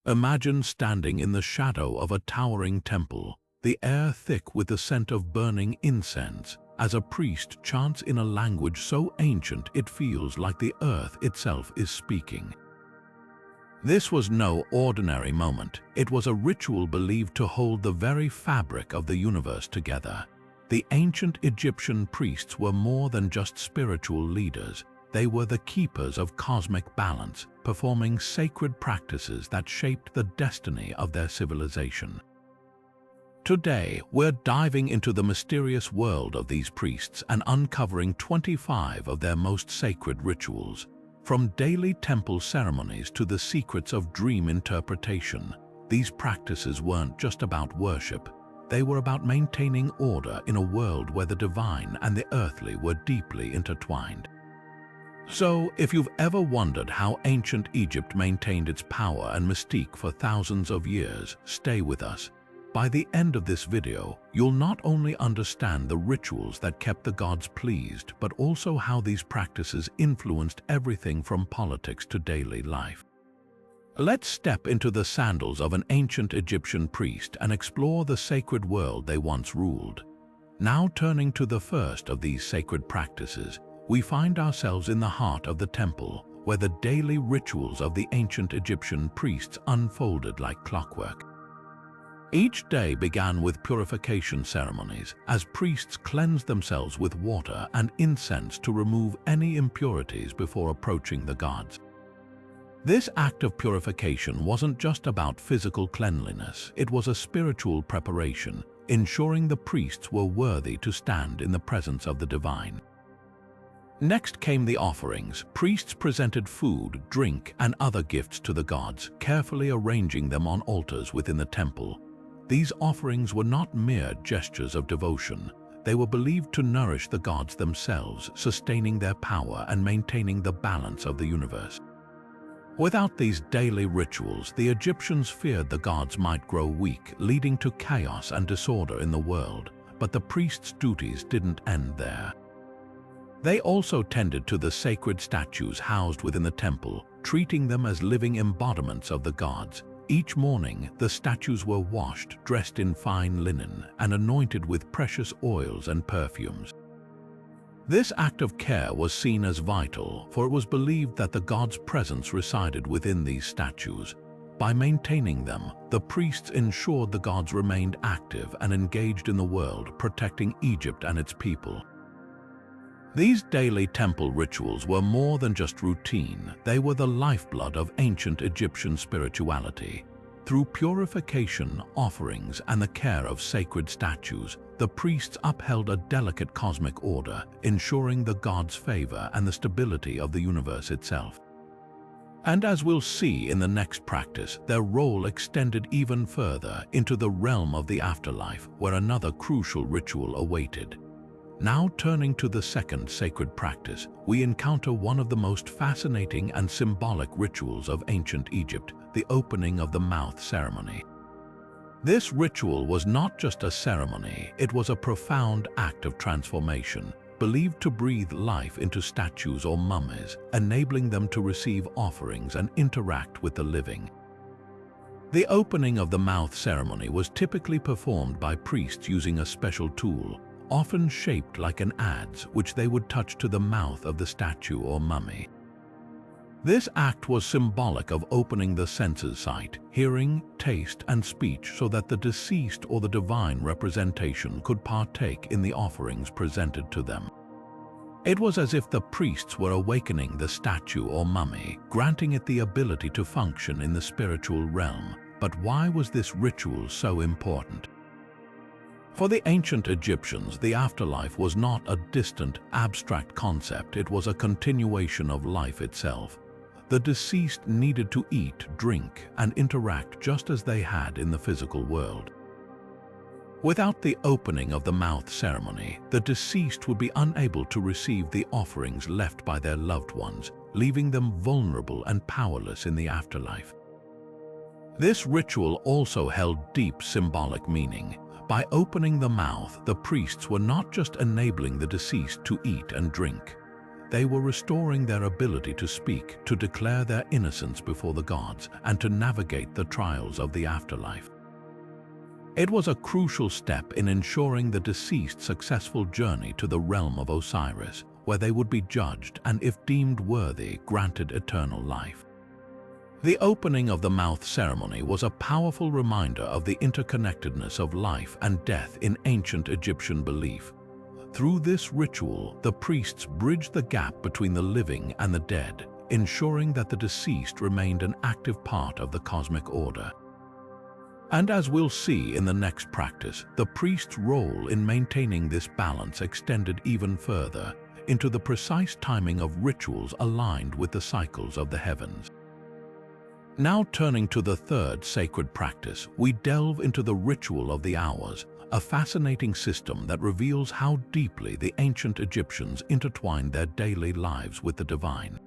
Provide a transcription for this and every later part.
Imagine standing in the shadow of a towering temple, the air thick with the scent of burning incense, as a priest chants in a language so ancient it feels like the earth itself is speaking. This was no ordinary moment. It was a ritual believed to hold the very fabric of the universe together. The ancient Egyptian priests were more than just spiritual leaders. They were the keepers of cosmic balance, performing sacred practices that shaped the destiny of their civilization. Today, we're diving into the mysterious world of these priests and uncovering 25 of their most sacred rituals. From daily temple ceremonies to the secrets of dream interpretation, these practices weren't just about worship. They were about maintaining order in a world where the divine and the earthly were deeply intertwined. So, if you've ever wondered how ancient Egypt maintained its power and mystique for thousands of years, stay with us. By the end of this video, you'll not only understand the rituals that kept the gods pleased, but also how these practices influenced everything from politics to daily life. Let's step into the sandals of an ancient Egyptian priest and explore the sacred world they once ruled. Now turning to the first of these sacred practices, we find ourselves in the heart of the temple, where the daily rituals of the ancient Egyptian priests unfolded like clockwork. Each day began with purification ceremonies, as priests cleansed themselves with water and incense to remove any impurities before approaching the gods. This act of purification wasn't just about physical cleanliness, it was a spiritual preparation, ensuring the priests were worthy to stand in the presence of the divine. Next came the offerings. Priests presented food, drink, and other gifts to the gods, carefully arranging them on altars within the temple. These offerings were not mere gestures of devotion. They were believed to nourish the gods themselves, sustaining their power and maintaining the balance of the universe. Without these daily rituals, the Egyptians feared the gods might grow weak, leading to chaos and disorder in the world. But the priests' duties didn't end there. They also tended to the sacred statues housed within the temple, treating them as living embodiments of the gods. Each morning, the statues were washed, dressed in fine linen, and anointed with precious oils and perfumes. This act of care was seen as vital, for it was believed that the gods' presence resided within these statues. By maintaining them, the priests ensured the gods remained active and engaged in the world, protecting Egypt and its people. These daily temple rituals were more than just routine. They were the lifeblood of ancient Egyptian spirituality. Through purification, offerings, and the care of sacred statues, the priests upheld a delicate cosmic order, ensuring the gods' favor and the stability of the universe itself. And as we'll see in the next practice, their role extended even further into the realm of the afterlife, where another crucial ritual awaited. Now turning to the second sacred practice, we encounter one of the most fascinating and symbolic rituals of ancient Egypt, the opening of the mouth ceremony. This ritual was not just a ceremony, it was a profound act of transformation, believed to breathe life into statues or mummies, enabling them to receive offerings and interact with the living. The opening of the mouth ceremony was typically performed by priests using a special tool, often shaped like an adze, which they would touch to the mouth of the statue or mummy. This act was symbolic of opening the senses: sight, hearing, taste, and speech, so that the deceased or the divine representation could partake in the offerings presented to them. It was as if the priests were awakening the statue or mummy, granting it the ability to function in the spiritual realm. But why was this ritual so important? For the ancient Egyptians, the afterlife was not a distant, abstract concept. It was a continuation of life itself. The deceased needed to eat, drink, and interact just as they had in the physical world. Without the opening of the mouth ceremony, the deceased would be unable to receive the offerings left by their loved ones, leaving them vulnerable and powerless in the afterlife. This ritual also held deep symbolic meaning. By opening the mouth, the priests were not just enabling the deceased to eat and drink. they were restoring their ability to speak, to declare their innocence before the gods, and to navigate the trials of the afterlife. It was a crucial step in ensuring the deceased's successful journey to the realm of Osiris, where they would be judged and, if deemed worthy, granted eternal life. The opening of the mouth ceremony was a powerful reminder of the interconnectedness of life and death in ancient Egyptian belief. Through this ritual, the priests bridged the gap between the living and the dead, ensuring that the deceased remained an active part of the cosmic order. And as we'll see in the next practice, the priest's role in maintaining this balance extended even further into the precise timing of rituals aligned with the cycles of the heavens. Now turning to the third sacred practice, we delve into the ritual of the hours, a fascinating system that reveals how deeply the ancient Egyptians intertwined their daily lives with the divine.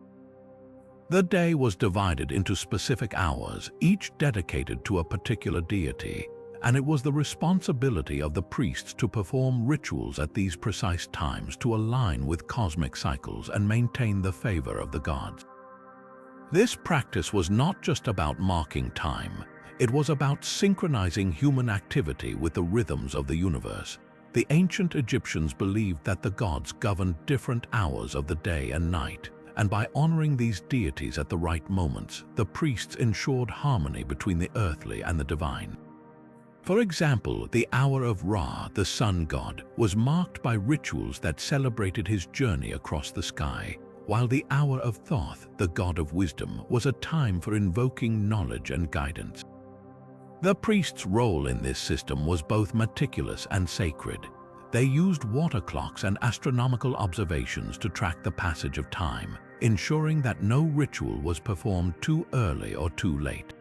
The day was divided into specific hours, each dedicated to a particular deity, and it was the responsibility of the priests to perform rituals at these precise times to align with cosmic cycles and maintain the favor of the gods. This practice was not just about marking time, it was about synchronizing human activity with the rhythms of the universe. The ancient Egyptians believed that the gods governed different hours of the day and night, and by honoring these deities at the right moments, the priests ensured harmony between the earthly and the divine. For example, the hour of Ra, the sun god, was marked by rituals that celebrated his journey across the sky, while the hour of Thoth, the god of wisdom, was a time for invoking knowledge and guidance. The priest's role in this system was both meticulous and sacred. They used water clocks and astronomical observations to track the passage of time, ensuring that no ritual was performed too early or too late.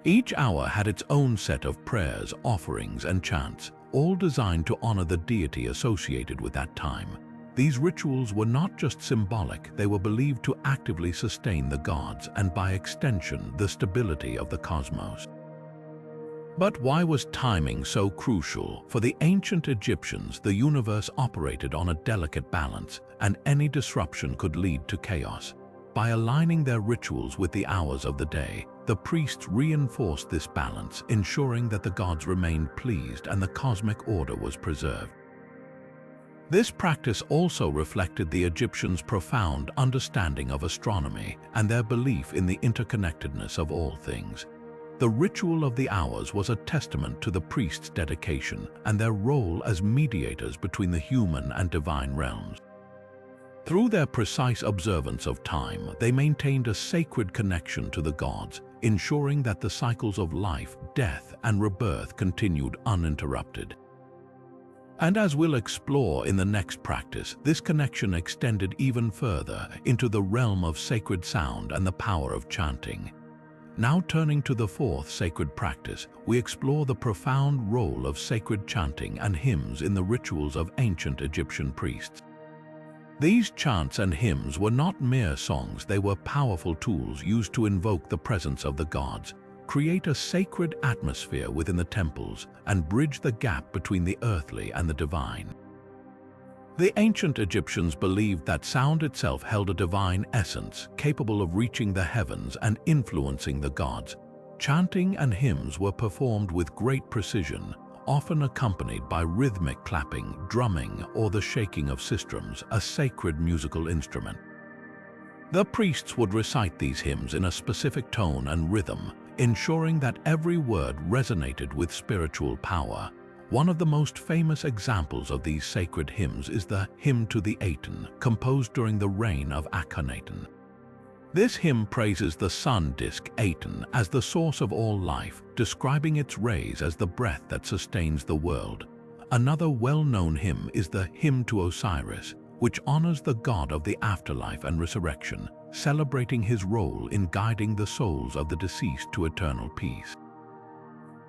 Each hour had its own set of prayers, offerings, and chants, all designed to honor the deity associated with that time. These rituals were not just symbolic, they were believed to actively sustain the gods and, by extension, the stability of the cosmos. But why was timing so crucial? For the ancient Egyptians, the universe operated on a delicate balance, and any disruption could lead to chaos. By aligning their rituals with the hours of the day, the priests reinforced this balance, ensuring that the gods remained pleased and the cosmic order was preserved. This practice also reflected the Egyptians' profound understanding of astronomy and their belief in the interconnectedness of all things. The ritual of the hours was a testament to the priests' dedication and their role as mediators between the human and divine realms. Through their precise observance of time, they maintained a sacred connection to the gods, ensuring that the cycles of life, death, and rebirth continued uninterrupted. And as we'll explore in the next practice, this connection extended even further into the realm of sacred sound and the power of chanting. Now turning to the fourth sacred practice, we explore the profound role of sacred chanting and hymns in the rituals of ancient Egyptian priests. These chants and hymns were not mere songs, they were powerful tools used to invoke the presence of the gods, create a sacred atmosphere within the temples, and bridge the gap between the earthly and the divine. The ancient Egyptians believed that sound itself held a divine essence, capable of reaching the heavens and influencing the gods. Chanting and hymns were performed with great precision, often accompanied by rhythmic clapping, drumming, or the shaking of sistrums, a sacred musical instrument. The priests would recite these hymns in a specific tone and rhythm, ensuring that every word resonated with spiritual power. One of the most famous examples of these sacred hymns is the Hymn to the Aten, composed during the reign of Akhenaten. This hymn praises the sun disk Aten as the source of all life, describing its rays as the breath that sustains the world. Another well-known hymn is the Hymn to Osiris, which honors the god of the afterlife and resurrection, celebrating his role in guiding the souls of the deceased to eternal peace.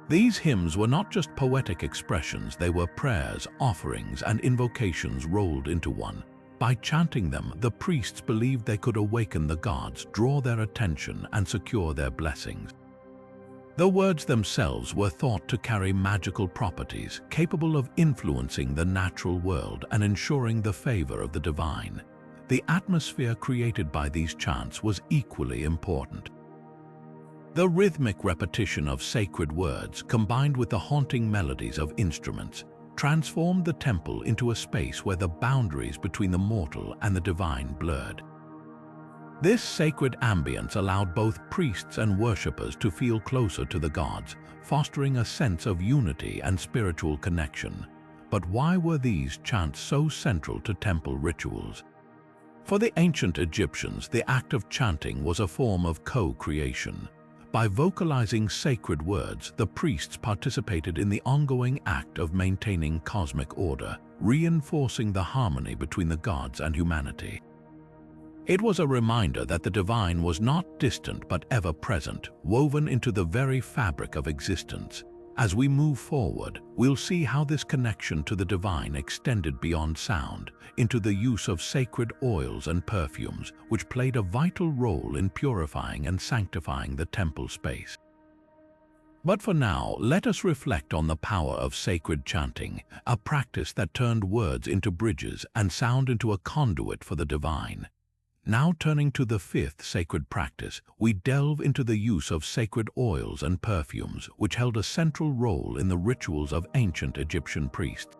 These hymns were not just poetic expressions, they were prayers, offerings, and invocations rolled into one. By chanting them, the priests believed they could awaken the gods, draw their attention, and secure their blessings. The words themselves were thought to carry magical properties, capable of influencing the natural world and ensuring the favor of the divine. the atmosphere created by these chants was equally important. The rhythmic repetition of sacred words, combined with the haunting melodies of instruments, transformed the temple into a space where the boundaries between the mortal and the divine blurred. This sacred ambience allowed both priests and worshippers to feel closer to the gods, fostering a sense of unity and spiritual connection. But why were these chants so central to temple rituals? For the ancient Egyptians, the act of chanting was a form of co-creation. By vocalizing sacred words, the priests participated in the ongoing act of maintaining cosmic order, reinforcing the harmony between the gods and humanity. It was a reminder that the divine was not distant but ever-present, woven into the very fabric of existence. As we move forward, we'll see how this connection to the divine extended beyond sound, into the use of sacred oils and perfumes, which played a vital role in purifying and sanctifying the temple space. But for now, let us reflect on the power of sacred chanting, a practice that turned words into bridges and sound into a conduit for the divine. Now turning to the fifth sacred practice, we delve into the use of sacred oils and perfumes, which held a central role in the rituals of ancient Egyptian priests.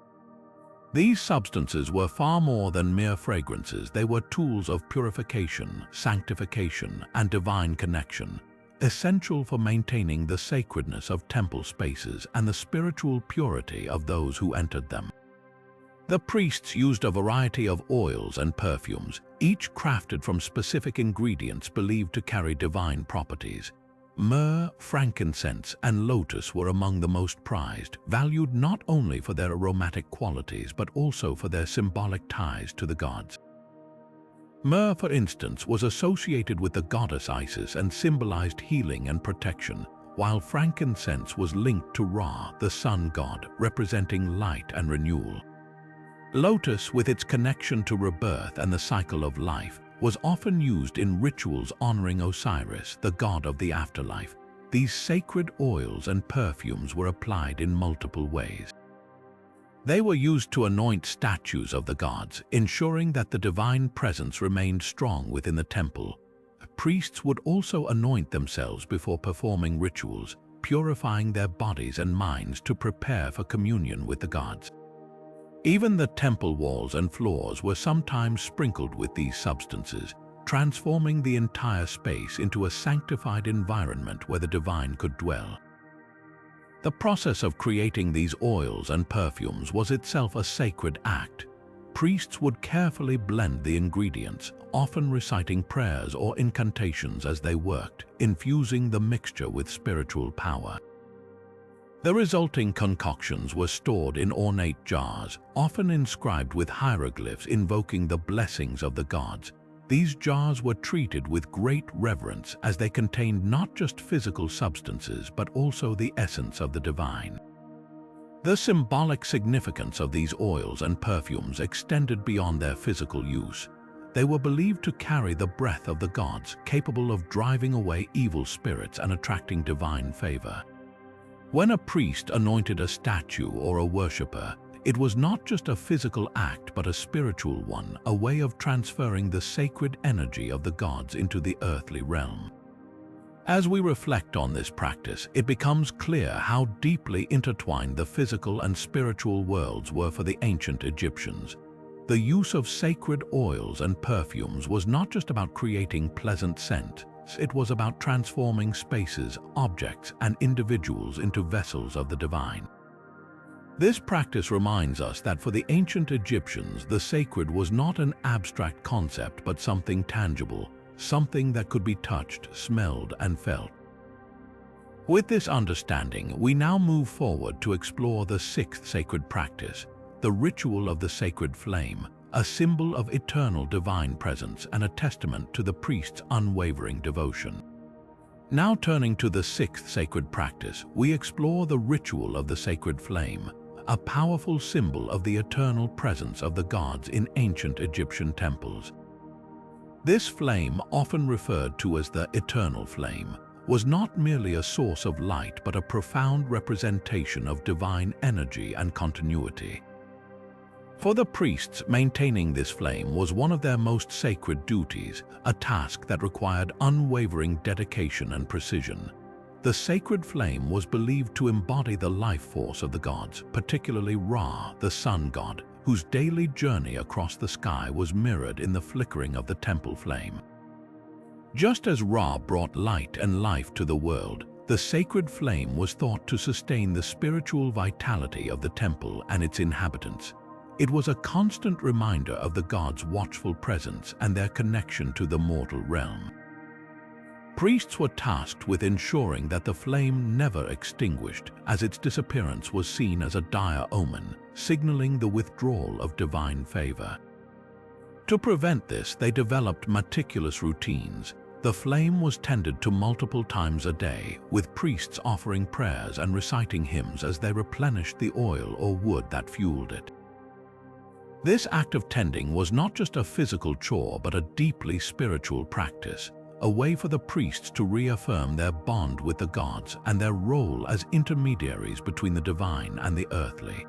These substances were far more than mere fragrances. They were tools of purification, sanctification, and divine connection, essential for maintaining the sacredness of temple spaces and the spiritual purity of those who entered them. The priests used a variety of oils and perfumes, each crafted from specific ingredients believed to carry divine properties. Myrrh, frankincense, and lotus were among the most prized, valued not only for their aromatic qualities but also for their symbolic ties to the gods. Myrrh, for instance, was associated with the goddess Isis and symbolized healing and protection, while frankincense was linked to Ra, the sun god, representing light and renewal. Lotus, with its connection to rebirth and the cycle of life, was often used in rituals honoring Osiris, the god of the afterlife. These sacred oils and perfumes were applied in multiple ways. They were used to anoint statues of the gods, ensuring that the divine presence remained strong within the temple. Priests would also anoint themselves before performing rituals, purifying their bodies and minds to prepare for communion with the gods. Even the temple walls and floors were sometimes sprinkled with these substances, transforming the entire space into a sanctified environment where the divine could dwell. The process of creating these oils and perfumes was itself a sacred act. Priests would carefully blend the ingredients, often reciting prayers or incantations as they worked, infusing the mixture with spiritual power. The resulting concoctions were stored in ornate jars, often inscribed with hieroglyphs invoking the blessings of the gods. These jars were treated with great reverence as they contained not just physical substances but also the essence of the divine. The symbolic significance of these oils and perfumes extended beyond their physical use. They were believed to carry the breath of the gods, capable of driving away evil spirits and attracting divine favor. When a priest anointed a statue or a worshipper, it was not just a physical act but a spiritual one, a way of transferring the sacred energy of the gods into the earthly realm. As we reflect on this practice, it becomes clear how deeply intertwined the physical and spiritual worlds were for the ancient Egyptians. The use of sacred oils and perfumes was not just about creating pleasant scent. It was about transforming spaces, objects, and individuals into vessels of the divine. This practice reminds us that for the ancient Egyptians, the sacred was not an abstract concept but something tangible, something that could be touched, smelled, and felt. With this understanding, we now move forward to explore the sixth sacred practice, the ritual of the sacred flame, a symbol of eternal divine presence and a testament to the priest's unwavering devotion. Now turning to the sixth sacred practice, we explore the ritual of the sacred flame, a powerful symbol of the eternal presence of the gods in ancient Egyptian temples. This flame, often referred to as the eternal flame, was not merely a source of light but a profound representation of divine energy and continuity. For the priests, maintaining this flame was one of their most sacred duties, a task that required unwavering dedication and precision. The sacred flame was believed to embody the life force of the gods, particularly Ra, the sun god, whose daily journey across the sky was mirrored in the flickering of the temple flame. Just as Ra brought light and life to the world, the sacred flame was thought to sustain the spiritual vitality of the temple and its inhabitants. It was a constant reminder of the gods' watchful presence and their connection to the mortal realm. Priests were tasked with ensuring that the flame never extinguished, as its disappearance was seen as a dire omen, signaling the withdrawal of divine favor. To prevent this, they developed meticulous routines. The flame was tended to multiple times a day, with priests offering prayers and reciting hymns as they replenished the oil or wood that fueled it. This act of tending was not just a physical chore but a deeply spiritual practice, a way for the priests to reaffirm their bond with the gods and their role as intermediaries between the divine and the earthly.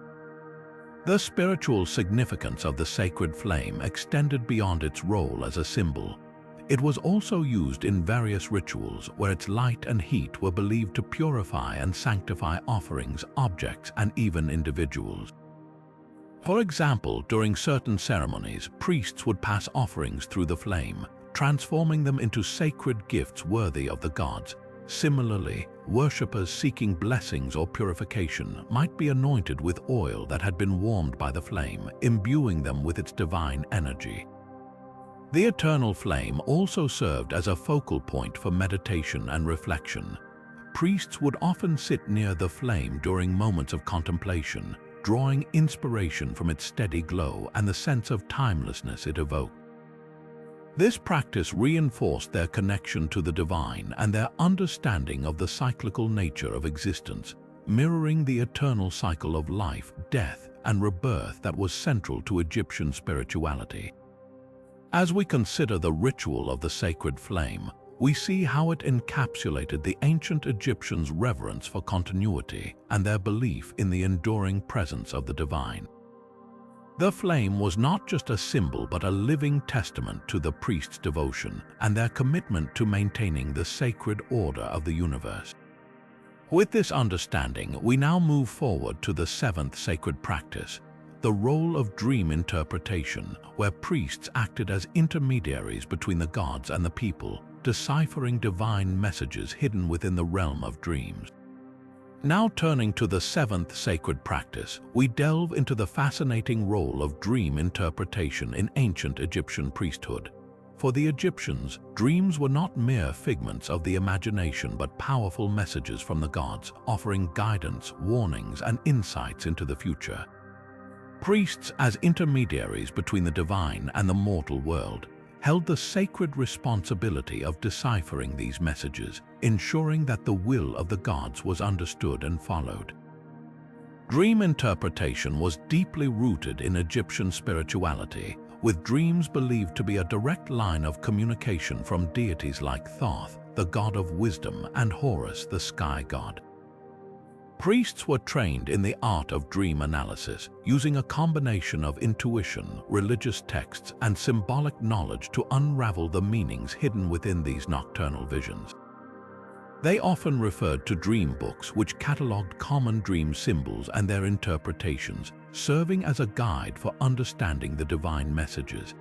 The spiritual significance of the sacred flame extended beyond its role as a symbol. It was also used in various rituals where its light and heat were believed to purify and sanctify offerings, objects, and even individuals. For example, during certain ceremonies, priests would pass offerings through the flame, transforming them into sacred gifts worthy of the gods. Similarly, worshippers seeking blessings or purification might be anointed with oil that had been warmed by the flame, imbuing them with its divine energy. The eternal flame also served as a focal point for meditation and reflection. Priests would often sit near the flame during moments of contemplation, drawing inspiration from its steady glow and the sense of timelessness it evoked. This practice reinforced their connection to the divine and their understanding of the cyclical nature of existence, mirroring the eternal cycle of life, death, and rebirth that was central to Egyptian spirituality. As we consider the ritual of the sacred flame, we see how it encapsulated the ancient Egyptians' reverence for continuity and their belief in the enduring presence of the divine. The flame was not just a symbol but a living testament to the priests' devotion and their commitment to maintaining the sacred order of the universe. With this understanding, we now move forward to the seventh sacred practice, the role of dream interpretation, where priests acted as intermediaries between the gods and the people, deciphering divine messages hidden within the realm of dreams. Now turning to the seventh sacred practice, we delve into the fascinating role of dream interpretation in ancient Egyptian priesthood. For the Egyptians, dreams were not mere figments of the imagination but powerful messages from the gods, offering guidance, warnings, and insights into the future. Priests, as intermediaries between the divine and the mortal world, held the sacred responsibility of deciphering these messages, ensuring that the will of the gods was understood and followed. Dream interpretation was deeply rooted in Egyptian spirituality, with dreams believed to be a direct line of communication from deities like Thoth, the god of wisdom, and Horus, the sky god. Priests were trained in the art of dream analysis, using a combination of intuition, religious texts, and symbolic knowledge to unravel the meanings hidden within these nocturnal visions. They often referred to dream books which catalogued common dream symbols and their interpretations, serving as a guide for understanding the divine messages.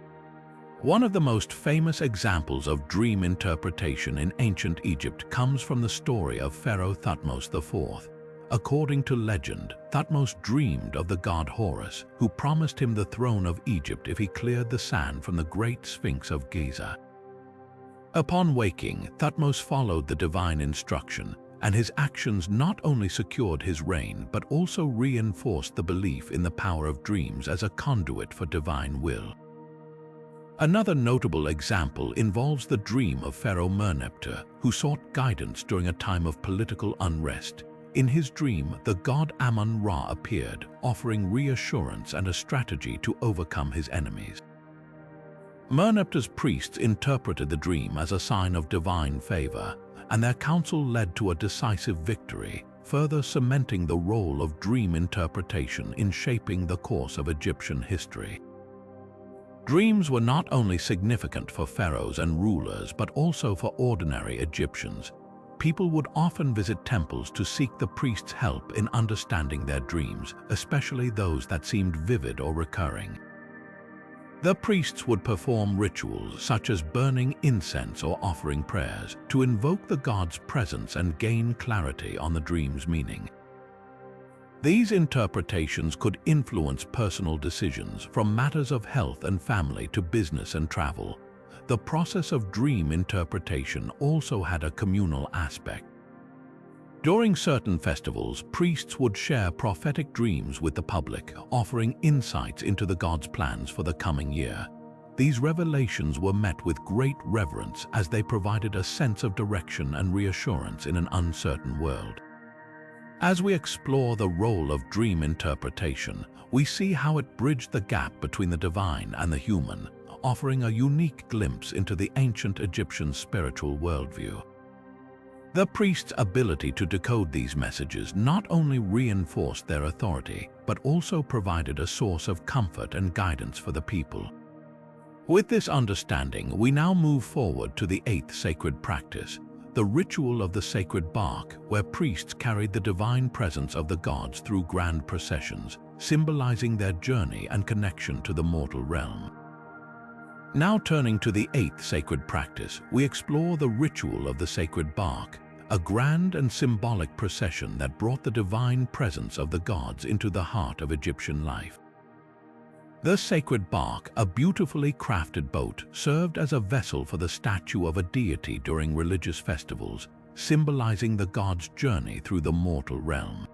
One of the most famous examples of dream interpretation in ancient Egypt comes from the story of Pharaoh Thutmose IV. According to legend, Thutmose dreamed of the god Horus, who promised him the throne of Egypt if he cleared the sand from the Great Sphinx of Giza. Upon waking, Thutmose followed the divine instruction, and his actions not only secured his reign but also reinforced the belief in the power of dreams as a conduit for divine will. Another notable example involves the dream of Pharaoh Merneptah, who sought guidance during a time of political unrest. In his dream, the god Amun-Ra appeared, offering reassurance and a strategy to overcome his enemies. Merneptah's priests interpreted the dream as a sign of divine favor, and their counsel led to a decisive victory. further cementing the role of dream interpretation in shaping the course of Egyptian history. Dreams were not only significant for pharaohs and rulers, but also for ordinary Egyptians. People would often visit temples to seek the priest's help in understanding their dreams, especially those that seemed vivid or recurring. The priests would perform rituals such as burning incense or offering prayers to invoke the god's presence and gain clarity on the dream's meaning. These interpretations could influence personal decisions, from matters of health and family to business and travel. The process of dream interpretation also had a communal aspect. During certain festivals, priests would share prophetic dreams with the public, offering insights into the god's plans for the coming year. These revelations were met with great reverence as they provided a sense of direction and reassurance in an uncertain world. As we explore the role of dream interpretation, we see how it bridged the gap between the divine and the human, offering a unique glimpse into the ancient Egyptian spiritual worldview. The priest's ability to decode these messages not only reinforced their authority, but also provided a source of comfort and guidance for the people. With this understanding, we now move forward to the 8th sacred practice, the ritual of the sacred barque, where priests carried the divine presence of the gods through grand processions, symbolizing their journey and connection to the mortal realm. Now turning to the 8th sacred practice, we explore the ritual of the sacred barque, a grand and symbolic procession that brought the divine presence of the gods into the heart of Egyptian life. The sacred barque, a beautifully crafted boat, served as a vessel for the statue of a deity during religious festivals, symbolizing the god's journey through the mortal realm.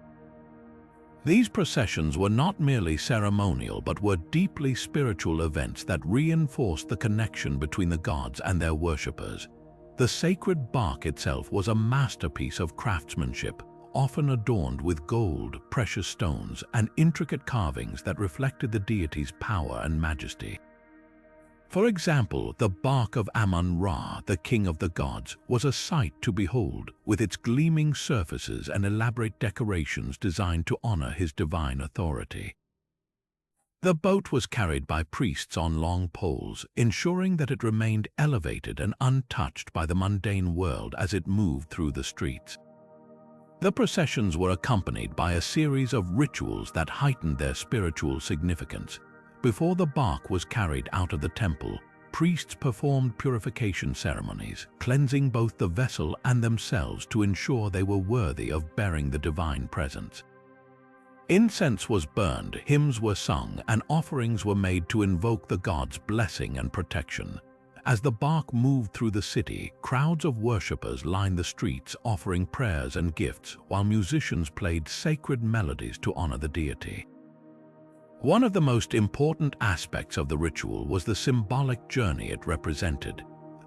These processions were not merely ceremonial, but were deeply spiritual events that reinforced the connection between the gods and their worshippers. The sacred barque itself was a masterpiece of craftsmanship, often adorned with gold, precious stones, and intricate carvings that reflected the deity's power and majesty. For example, the barque of Amun-Ra, the king of the gods, was a sight to behold, with its gleaming surfaces and elaborate decorations designed to honor his divine authority. The boat was carried by priests on long poles, ensuring that it remained elevated and untouched by the mundane world as it moved through the streets. The processions were accompanied by a series of rituals that heightened their spiritual significance. Before the barque was carried out of the temple, priests performed purification ceremonies, cleansing both the vessel and themselves to ensure they were worthy of bearing the divine presence. Incense was burned, hymns were sung, and offerings were made to invoke the gods' blessing and protection. As the barque moved through the city, crowds of worshippers lined the streets offering prayers and gifts, while musicians played sacred melodies to honor the deity. One of the most important aspects of the ritual was the symbolic journey it represented.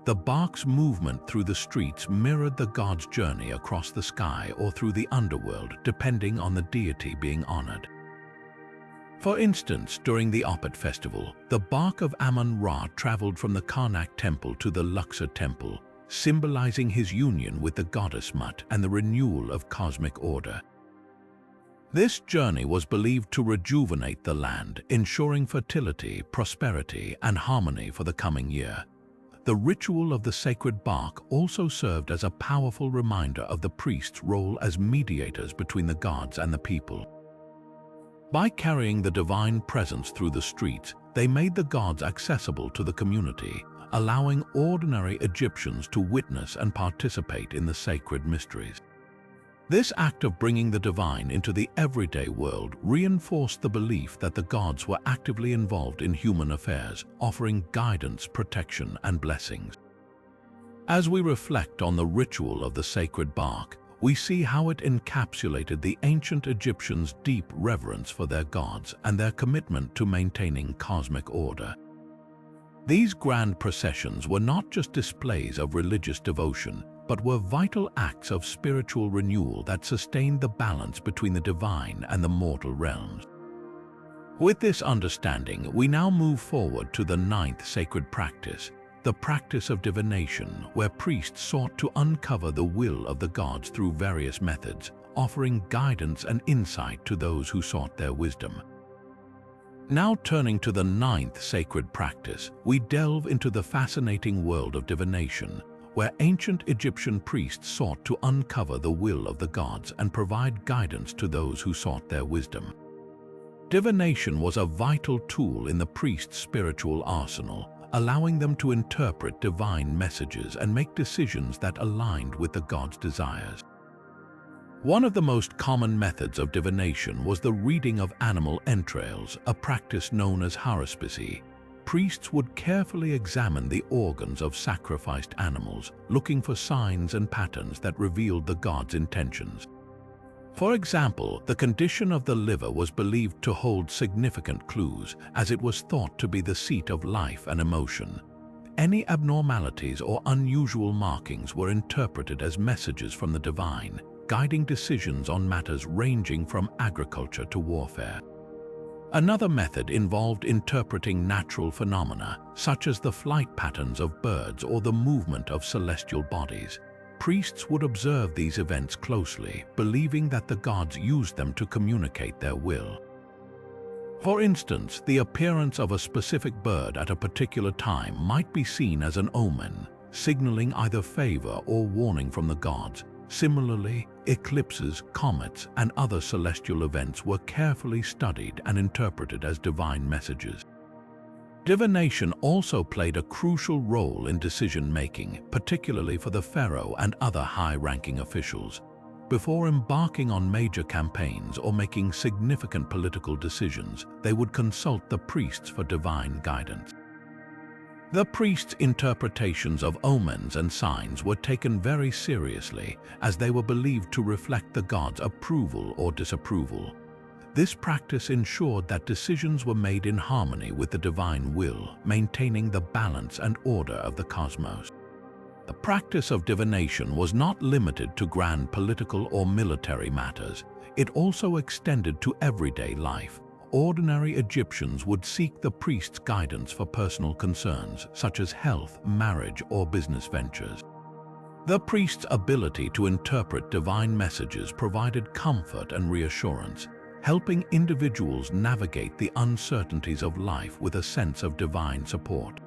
The barque's movement through the streets mirrored the god's journey across the sky or through the underworld, depending on the deity being honored. For instance, during the Opet festival, the barque of Amun-Ra traveled from the Karnak temple to the Luxor temple, symbolizing his union with the goddess Mut and the renewal of cosmic order. This journey was believed to rejuvenate the land, ensuring fertility, prosperity, and harmony for the coming year. The ritual of the sacred barque also served as a powerful reminder of the priest's role as mediators between the gods and the people. By carrying the divine presence through the streets, they made the gods accessible to the community, allowing ordinary Egyptians to witness and participate in the sacred mysteries. This act of bringing the divine into the everyday world reinforced the belief that the gods were actively involved in human affairs, offering guidance, protection, and blessings. As we reflect on the ritual of the sacred barque, we see how it encapsulated the ancient Egyptians' deep reverence for their gods and their commitment to maintaining cosmic order. These grand processions were not just displays of religious devotion, but were vital acts of spiritual renewal that sustained the balance between the divine and the mortal realms. With this understanding, we now move forward to the 9th sacred practice, the practice of divination, where priests sought to uncover the will of the gods through various methods, offering guidance and insight to those who sought their wisdom. Now turning to the 9th sacred practice, we delve into the fascinating world of divination, where ancient Egyptian priests sought to uncover the will of the gods and provide guidance to those who sought their wisdom. Divination was a vital tool in the priest's spiritual arsenal, allowing them to interpret divine messages and make decisions that aligned with the gods' desires. One of the most common methods of divination was the reading of animal entrails, a practice known as haruspicy. Priests would carefully examine the organs of sacrificed animals, looking for signs and patterns that revealed the gods' intentions. For example, the condition of the liver was believed to hold significant clues, as it was thought to be the seat of life and emotion. Any abnormalities or unusual markings were interpreted as messages from the divine, guiding decisions on matters ranging from agriculture to warfare. Another method involved interpreting natural phenomena, such as the flight patterns of birds or the movement of celestial bodies. Priests would observe these events closely, believing that the gods used them to communicate their will. For instance, the appearance of a specific bird at a particular time might be seen as an omen, signaling either favor or warning from the gods. Similarly, eclipses, comets, and other celestial events were carefully studied and interpreted as divine messages. Divination also played a crucial role in decision-making, particularly for the pharaoh and other high-ranking officials. Before embarking on major campaigns or making significant political decisions, they would consult the priests for divine guidance. The priests' interpretations of omens and signs were taken very seriously, as they were believed to reflect the gods' approval or disapproval. This practice ensured that decisions were made in harmony with the divine will, maintaining the balance and order of the cosmos. The practice of divination was not limited to grand political or military matters. It also extended to everyday life. Ordinary Egyptians would seek the priest's guidance for personal concerns, such as health, marriage, or business ventures. The priest's ability to interpret divine messages provided comfort and reassurance, helping individuals navigate the uncertainties of life with a sense of divine support.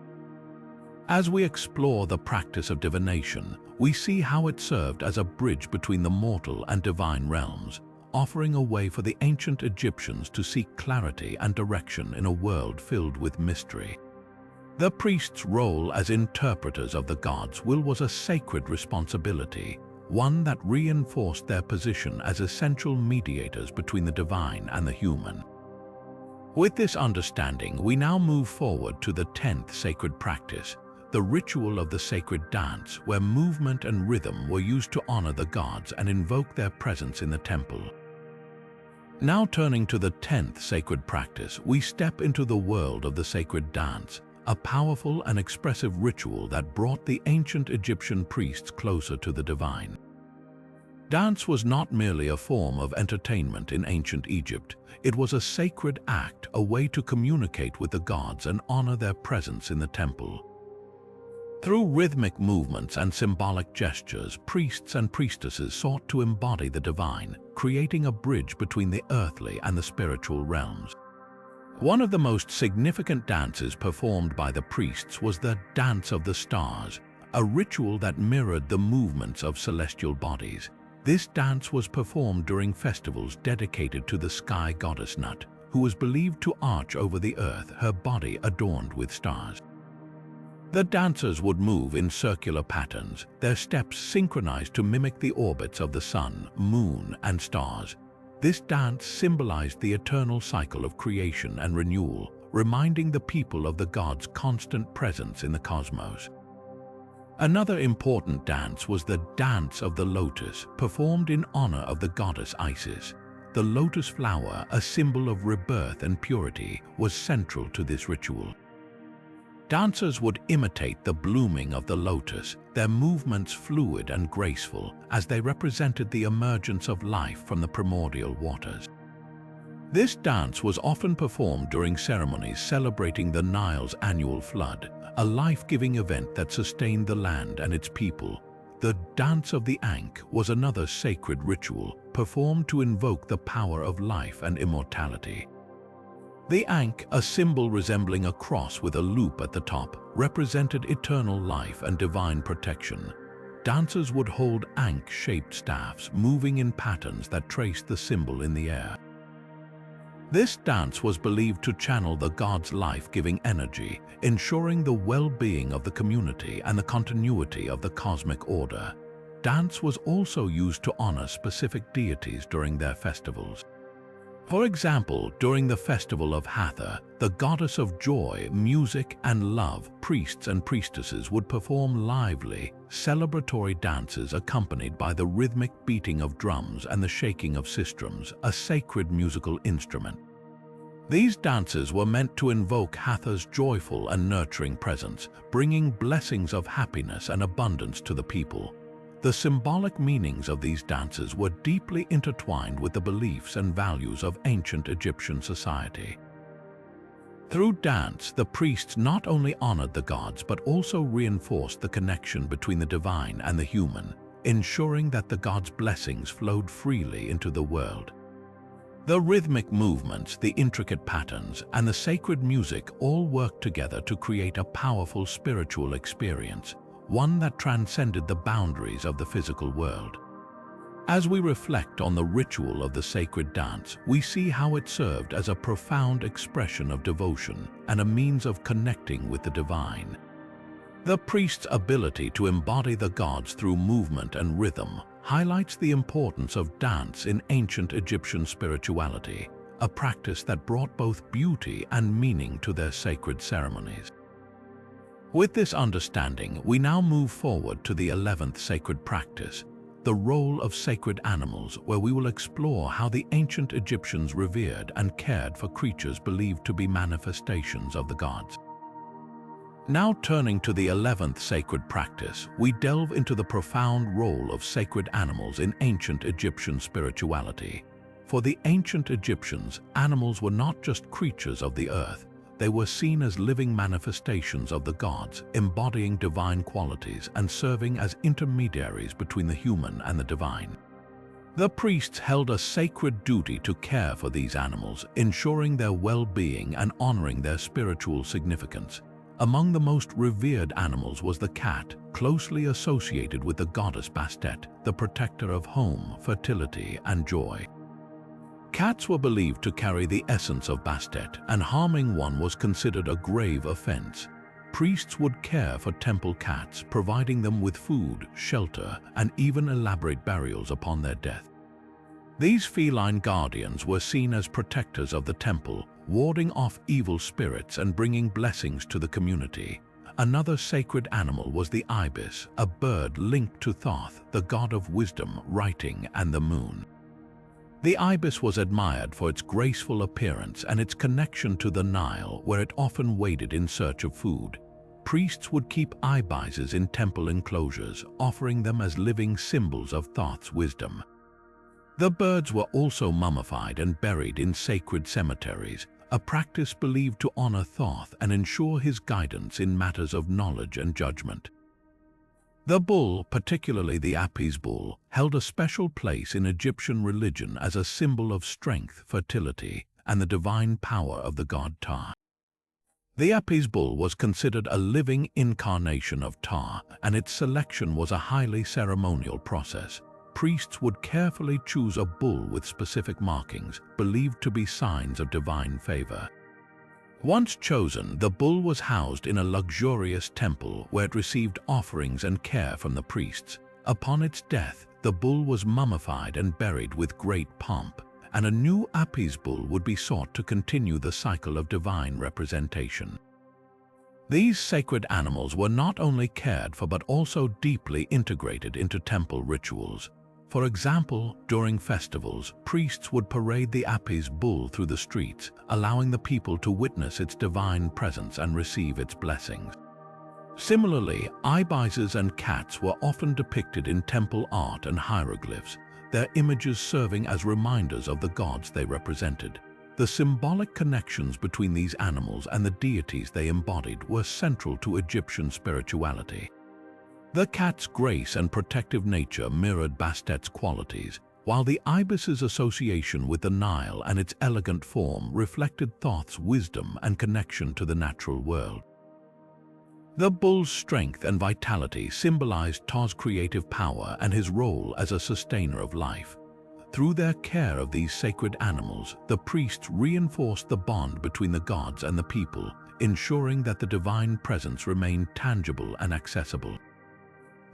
As we explore the practice of divination, we see how it served as a bridge between the mortal and divine realms, offering a way for the ancient Egyptians to seek clarity and direction in a world filled with mystery. The priests' role as interpreters of the gods' will was a sacred responsibility, one that reinforced their position as essential mediators between the divine and the human. With this understanding, we now move forward to the 10th sacred practice, the ritual of the sacred dance, where movement and rhythm were used to honor the gods and invoke their presence in the temple. Now turning to the 10th sacred practice, we step into the world of the sacred dance, a powerful and expressive ritual that brought the ancient Egyptian priests closer to the divine. Dance was not merely a form of entertainment in ancient Egypt. It was a sacred act, a way to communicate with the gods and honor their presence in the temple. Through rhythmic movements and symbolic gestures, priests and priestesses sought to embody the divine, creating a bridge between the earthly and the spiritual realms. One of the most significant dances performed by the priests was the Dance of the Stars, a ritual that mirrored the movements of celestial bodies. This dance was performed during festivals dedicated to the sky goddess Nut, who was believed to arch over the earth, her body adorned with stars. The dancers would move in circular patterns, their steps synchronized to mimic the orbits of the sun, moon, and stars. This dance symbolized the eternal cycle of creation and renewal, reminding the people of the gods' constant presence in the cosmos. Another important dance was the Dance of the Lotus, performed in honor of the goddess Isis. The lotus flower, a symbol of rebirth and purity, was central to this ritual. Dancers would imitate the blooming of the lotus, their movements fluid and graceful, as they represented the emergence of life from the primordial waters. This dance was often performed during ceremonies celebrating the Nile's annual flood, a life-giving event that sustained the land and its people. The Dance of the Ankh was another sacred ritual performed to invoke the power of life and immortality. The Ankh, a symbol resembling a cross with a loop at the top, represented eternal life and divine protection. Dancers would hold Ankh-shaped staffs, moving in patterns that traced the symbol in the air. This dance was believed to channel the god's life-giving energy, ensuring the well-being of the community and the continuity of the cosmic order. Dance was also used to honor specific deities during their festivals. For example, during the festival of Hathor, the goddess of joy, music, and love, priests and priestesses would perform lively, celebratory dances accompanied by the rhythmic beating of drums and the shaking of sistrums, a sacred musical instrument. These dances were meant to invoke Hathor's joyful and nurturing presence, bringing blessings of happiness and abundance to the people. The symbolic meanings of these dances were deeply intertwined with the beliefs and values of ancient Egyptian society. Through dance, the priests not only honored the gods but also reinforced the connection between the divine and the human, ensuring that the gods' blessings flowed freely into the world. The rhythmic movements, the intricate patterns, and the sacred music all worked together to create a powerful spiritual experience, one that transcended the boundaries of the physical world. As we reflect on the ritual of the sacred dance, we see how it served as a profound expression of devotion and a means of connecting with the divine. The priest's ability to embody the gods through movement and rhythm highlights the importance of dance in ancient Egyptian spirituality, a practice that brought both beauty and meaning to their sacred ceremonies. With this understanding, we now move forward to the 11th sacred practice, the role of sacred animals, where we will explore how the ancient Egyptians revered and cared for creatures believed to be manifestations of the gods. Now turning to the 11th sacred practice, we delve into the profound role of sacred animals in ancient Egyptian spirituality. For the ancient Egyptians, animals were not just creatures of the earth. They were seen as living manifestations of the gods, embodying divine qualities and serving as intermediaries between the human and the divine. The priests held a sacred duty to care for these animals, ensuring their well-being and honoring their spiritual significance. Among the most revered animals was the cat, closely associated with the goddess Bastet, the protector of home, fertility, and joy. Cats were believed to carry the essence of Bastet, and harming one was considered a grave offense. Priests would care for temple cats, providing them with food, shelter, and even elaborate burials upon their death. These feline guardians were seen as protectors of the temple, warding off evil spirits and bringing blessings to the community. Another sacred animal was the ibis, a bird linked to Thoth, the god of wisdom, writing, and the moon. The ibis was admired for its graceful appearance and its connection to the Nile, where it often waded in search of food. Priests would keep ibises in temple enclosures, offering them as living symbols of Thoth's wisdom. The birds were also mummified and buried in sacred cemeteries, a practice believed to honor Thoth and ensure his guidance in matters of knowledge and judgment. The bull, particularly the Apis bull, held a special place in Egyptian religion as a symbol of strength, fertility, and the divine power of the god Ptah. The Apis bull was considered a living incarnation of Ptah, and its selection was a highly ceremonial process. Priests would carefully choose a bull with specific markings, believed to be signs of divine favor. Once chosen, the bull was housed in a luxurious temple where it received offerings and care from the priests. Upon its death, the bull was mummified and buried with great pomp, and a new Apis bull would be sought to continue the cycle of divine representation. These sacred animals were not only cared for but also deeply integrated into temple rituals. For example, during festivals, priests would parade the Apis bull through the streets, allowing the people to witness its divine presence and receive its blessings. Similarly, ibises and cats were often depicted in temple art and hieroglyphs, their images serving as reminders of the gods they represented. The symbolic connections between these animals and the deities they embodied were central to Egyptian spirituality. The cat's grace and protective nature mirrored Bastet's qualities, while the ibis's association with the Nile and its elegant form reflected Thoth's wisdom and connection to the natural world. The bull's strength and vitality symbolized Thoth's creative power and his role as a sustainer of life. Through their care of these sacred animals, the priests reinforced the bond between the gods and the people, ensuring that the divine presence remained tangible and accessible.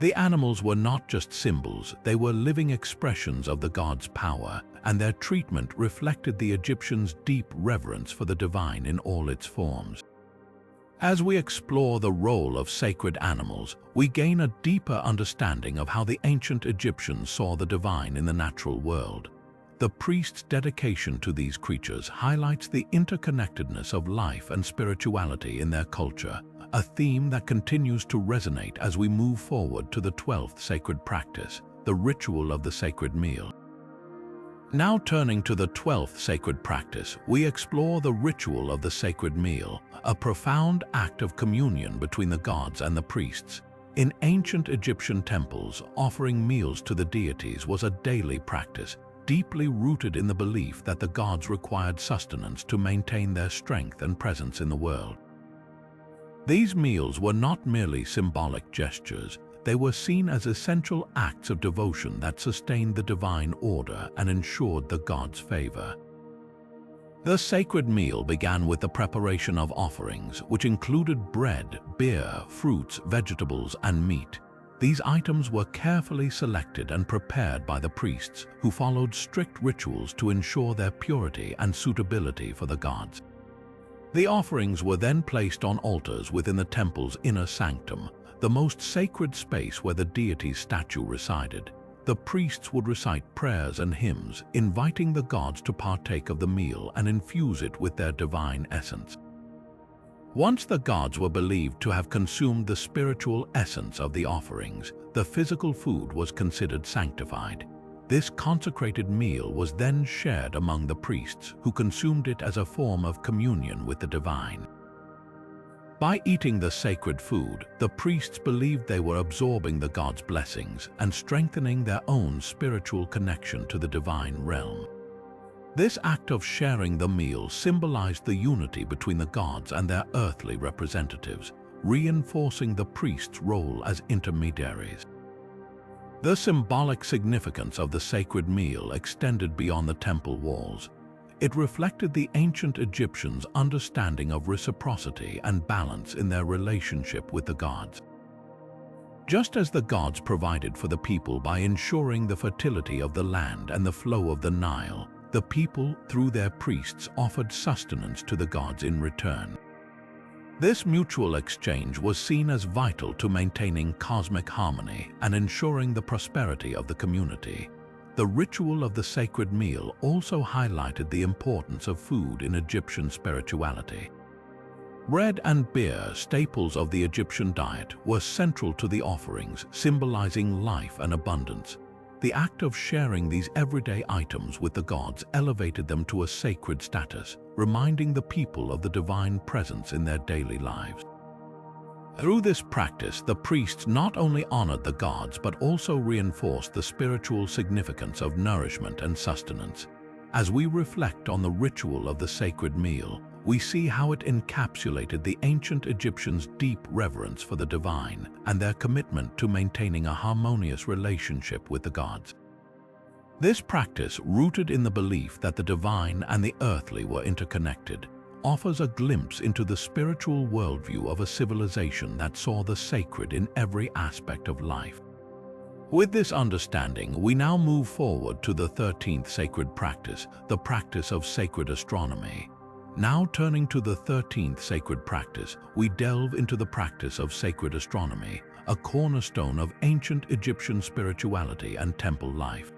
The animals were not just symbols, they were living expressions of the gods' power, and their treatment reflected the Egyptians' deep reverence for the divine in all its forms. As we explore the role of sacred animals, we gain a deeper understanding of how the ancient Egyptians saw the divine in the natural world. The priest's dedication to these creatures highlights the interconnectedness of life and spirituality in their culture, a theme that continues to resonate as we move forward to the 12th sacred practice, the ritual of the sacred meal. Now turning to the 12th sacred practice, we explore the ritual of the sacred meal, a profound act of communion between the gods and the priests. In ancient Egyptian temples, offering meals to the deities was a daily practice, deeply rooted in the belief that the gods required sustenance to maintain their strength and presence in the world. These meals were not merely symbolic gestures, they were seen as essential acts of devotion that sustained the divine order and ensured the gods' favor. The sacred meal began with the preparation of offerings, which included bread, beer, fruits, vegetables, and meat. These items were carefully selected and prepared by the priests, who followed strict rituals to ensure their purity and suitability for the gods. The offerings were then placed on altars within the temple's inner sanctum, the most sacred space where the deity's statue resided. The priests would recite prayers and hymns, inviting the gods to partake of the meal and infuse it with their divine essence. Once the gods were believed to have consumed the spiritual essence of the offerings, the physical food was considered sanctified. This consecrated meal was then shared among the priests, who consumed it as a form of communion with the divine. By eating the sacred food, the priests believed they were absorbing the gods' blessings and strengthening their own spiritual connection to the divine realm. This act of sharing the meal symbolized the unity between the gods and their earthly representatives, reinforcing the priests' role as intermediaries. The symbolic significance of the sacred meal extended beyond the temple walls. It reflected the ancient Egyptians' understanding of reciprocity and balance in their relationship with the gods. Just as the gods provided for the people by ensuring the fertility of the land and the flow of the Nile, the people, through their priests, offered sustenance to the gods in return. This mutual exchange was seen as vital to maintaining cosmic harmony and ensuring the prosperity of the community. The ritual of the sacred meal also highlighted the importance of food in Egyptian spirituality. Bread and beer, staples of the Egyptian diet, were central to the offerings, symbolizing life and abundance. The act of sharing these everyday items with the gods elevated them to a sacred status, reminding the people of the divine presence in their daily lives. Through this practice, the priests not only honored the gods but also reinforced the spiritual significance of nourishment and sustenance. As we reflect on the ritual of the sacred meal, we see how it encapsulated the ancient Egyptians' deep reverence for the divine and their commitment to maintaining a harmonious relationship with the gods. This practice, rooted in the belief that the divine and the earthly were interconnected, offers a glimpse into the spiritual worldview of a civilization that saw the sacred in every aspect of life. With this understanding, we now move forward to the 13th sacred practice, the practice of sacred astronomy. Now turning to the 13th sacred practice, we delve into the practice of sacred astronomy, a cornerstone of ancient Egyptian spirituality and temple life.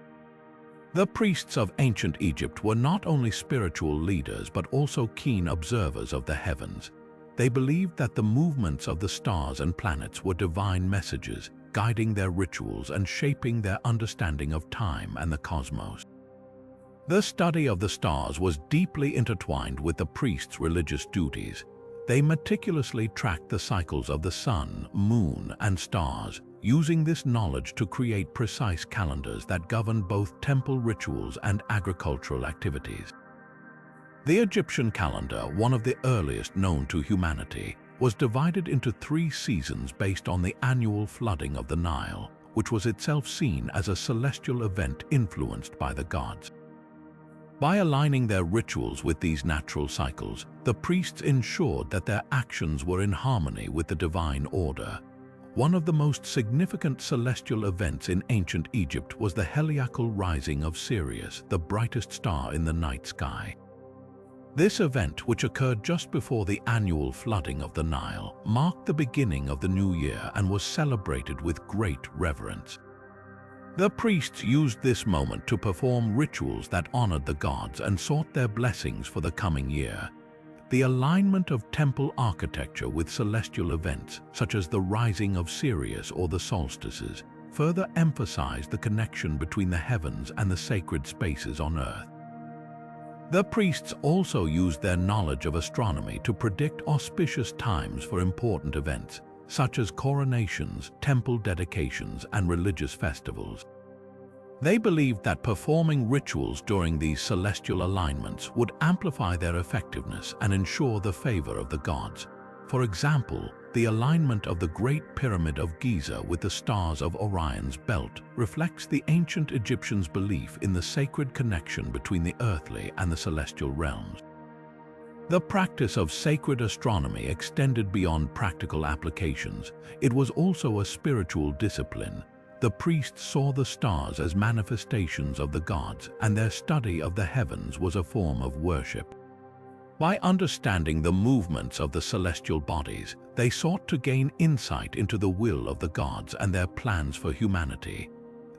The priests of ancient Egypt were not only spiritual leaders but also keen observers of the heavens. They believed that the movements of the stars and planets were divine messages, guiding their rituals and shaping their understanding of time and the cosmos. The study of the stars was deeply intertwined with the priests' religious duties. They meticulously tracked the cycles of the sun, moon, and stars, using this knowledge to create precise calendars that governed both temple rituals and agricultural activities. The Egyptian calendar, one of the earliest known to humanity, was divided into 3 seasons based on the annual flooding of the Nile, which was itself seen as a celestial event influenced by the gods. By aligning their rituals with these natural cycles, the priests ensured that their actions were in harmony with the divine order. One of the most significant celestial events in ancient Egypt was the heliacal rising of Sirius, the brightest star in the night sky. This event, which occurred just before the annual flooding of the Nile, marked the beginning of the new year and was celebrated with great reverence. The priests used this moment to perform rituals that honored the gods and sought their blessings for the coming year. The alignment of temple architecture with celestial events, such as the rising of Sirius or the solstices, further emphasized the connection between the heavens and the sacred spaces on earth. The priests also used their knowledge of astronomy to predict auspicious times for important events, such as coronations, temple dedications, and religious festivals. They believed that performing rituals during these celestial alignments would amplify their effectiveness and ensure the favor of the gods. For example, the alignment of the Great Pyramid of Giza with the stars of Orion's belt reflects the ancient Egyptians' belief in the sacred connection between the earthly and the celestial realms. The practice of sacred astronomy extended beyond practical applications. It was also a spiritual discipline. The priests saw the stars as manifestations of the gods, and their study of the heavens was a form of worship. By understanding the movements of the celestial bodies, they sought to gain insight into the will of the gods and their plans for humanity.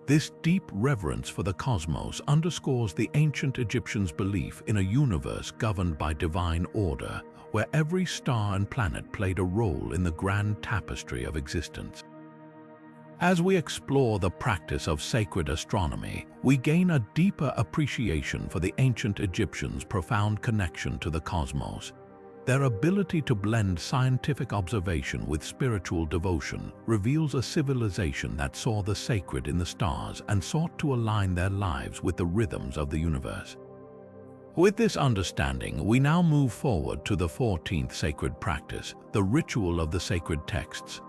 This deep reverence for the cosmos underscores the ancient Egyptians' belief in a universe governed by divine order, where every star and planet played a role in the grand tapestry of existence. As we explore the practice of sacred astronomy, we gain a deeper appreciation for the ancient Egyptians' profound connection to the cosmos. Their ability to blend scientific observation with spiritual devotion reveals a civilization that saw the sacred in the stars and sought to align their lives with the rhythms of the universe. With this understanding, we now move forward to the 14th sacred practice, the ritual of the sacred texts.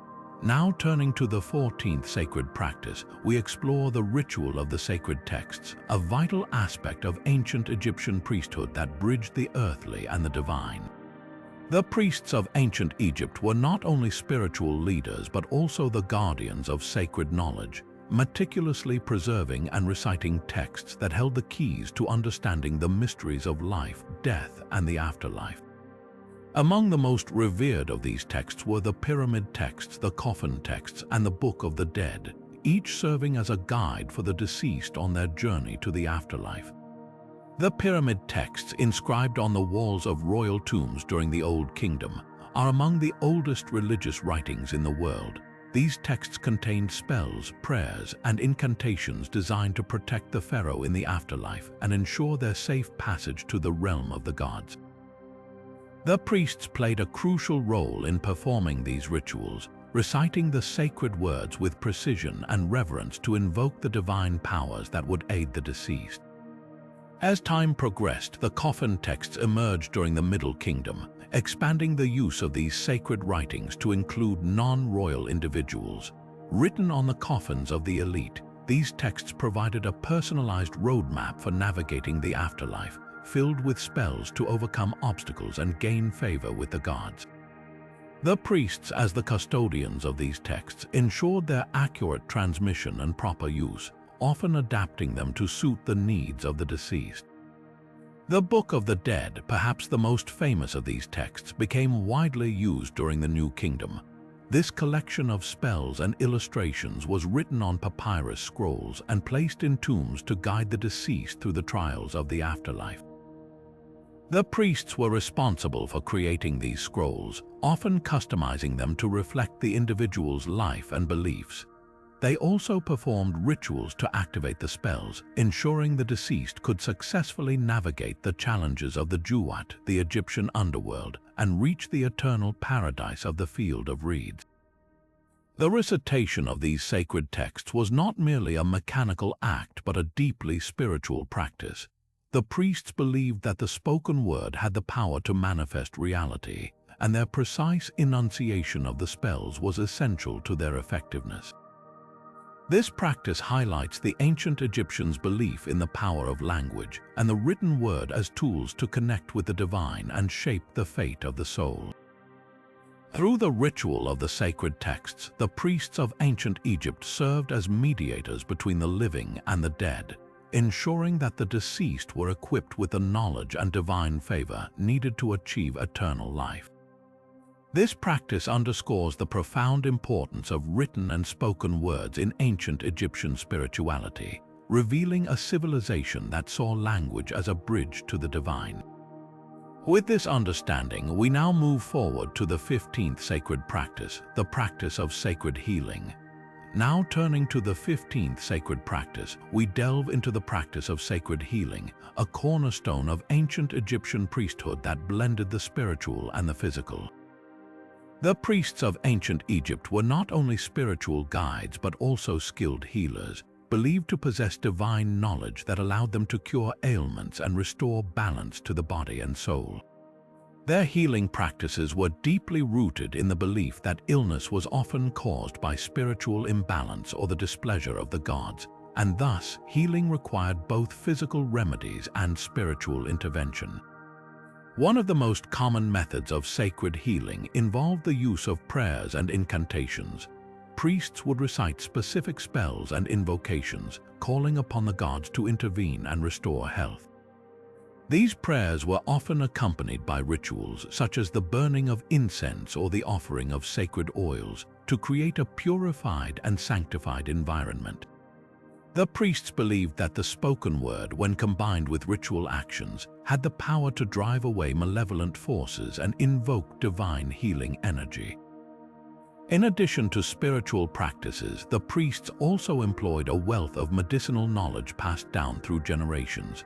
Now turning to the 14th sacred practice, we explore the ritual of the sacred texts, a vital aspect of ancient Egyptian priesthood that bridged the earthly and the divine. The priests of ancient Egypt were not only spiritual leaders but also the guardians of sacred knowledge, meticulously preserving and reciting texts that held the keys to understanding the mysteries of life, death, and the afterlife. Among the most revered of these texts were the pyramid texts, the coffin texts, and the Book of the Dead, each serving as a guide for the deceased on their journey to the afterlife. The pyramid texts, inscribed on the walls of royal tombs during the Old Kingdom, are among the oldest religious writings in the world. These texts contained spells, prayers, and incantations designed to protect the pharaoh in the afterlife and ensure their safe passage to the realm of the gods. The priests played a crucial role in performing these rituals, reciting the sacred words with precision and reverence to invoke the divine powers that would aid the deceased. As time progressed, the coffin texts emerged during the Middle Kingdom, expanding the use of these sacred writings to include non-royal individuals. Written on the coffins of the elite, these texts provided a personalized roadmap for navigating the afterlife, filled with spells to overcome obstacles and gain favor with the gods. The priests, as the custodians of these texts, ensured their accurate transmission and proper use, often adapting them to suit the needs of the deceased. The Book of the Dead, perhaps the most famous of these texts, became widely used during the New Kingdom. This collection of spells and illustrations was written on papyrus scrolls and placed in tombs to guide the deceased through the trials of the afterlife. The priests were responsible for creating these scrolls, often customizing them to reflect the individual's life and beliefs. They also performed rituals to activate the spells, ensuring the deceased could successfully navigate the challenges of the Duat, the Egyptian underworld, and reach the eternal paradise of the Field of Reeds. The recitation of these sacred texts was not merely a mechanical act but a deeply spiritual practice. The priests believed that the spoken word had the power to manifest reality, and their precise enunciation of the spells was essential to their effectiveness. This practice highlights the ancient Egyptians' belief in the power of language and the written word as tools to connect with the divine and shape the fate of the soul. Through the ritual of the sacred texts, the priests of ancient Egypt served as mediators between the living and the dead, ensuring that the deceased were equipped with the knowledge and divine favor needed to achieve eternal life. This practice underscores the profound importance of written and spoken words in ancient Egyptian spirituality, revealing a civilization that saw language as a bridge to the divine. With this understanding, we now move forward to the 15th sacred practice, the practice of sacred healing. Now turning to the 15th sacred practice, we delve into the practice of sacred healing, a cornerstone of ancient Egyptian priesthood that blended the spiritual and the physical. The priests of ancient Egypt were not only spiritual guides but also skilled healers, believed to possess divine knowledge that allowed them to cure ailments and restore balance to the body and soul. Their healing practices were deeply rooted in the belief that illness was often caused by spiritual imbalance or the displeasure of the gods, and thus healing required both physical remedies and spiritual intervention. One of the most common methods of sacred healing involved the use of prayers and incantations. Priests would recite specific spells and invocations, calling upon the gods to intervene and restore health. These prayers were often accompanied by rituals such as the burning of incense or the offering of sacred oils to create a purified and sanctified environment. The priests believed that the spoken word, when combined with ritual actions, had the power to drive away malevolent forces and invoke divine healing energy. In addition to spiritual practices, the priests also employed a wealth of medicinal knowledge passed down through generations.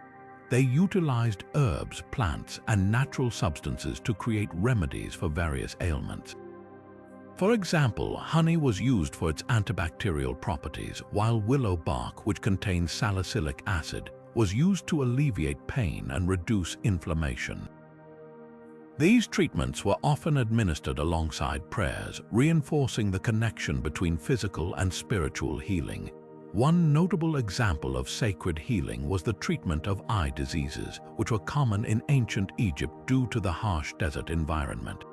They utilized herbs, plants, and natural substances to create remedies for various ailments. For example, honey was used for its antibacterial properties, while willow bark, which contains salicylic acid, was used to alleviate pain and reduce inflammation. These treatments were often administered alongside prayers, reinforcing the connection between physical and spiritual healing. One notable example of sacred healing was the treatment of eye diseases, which were common in ancient Egypt due to the harsh desert environment.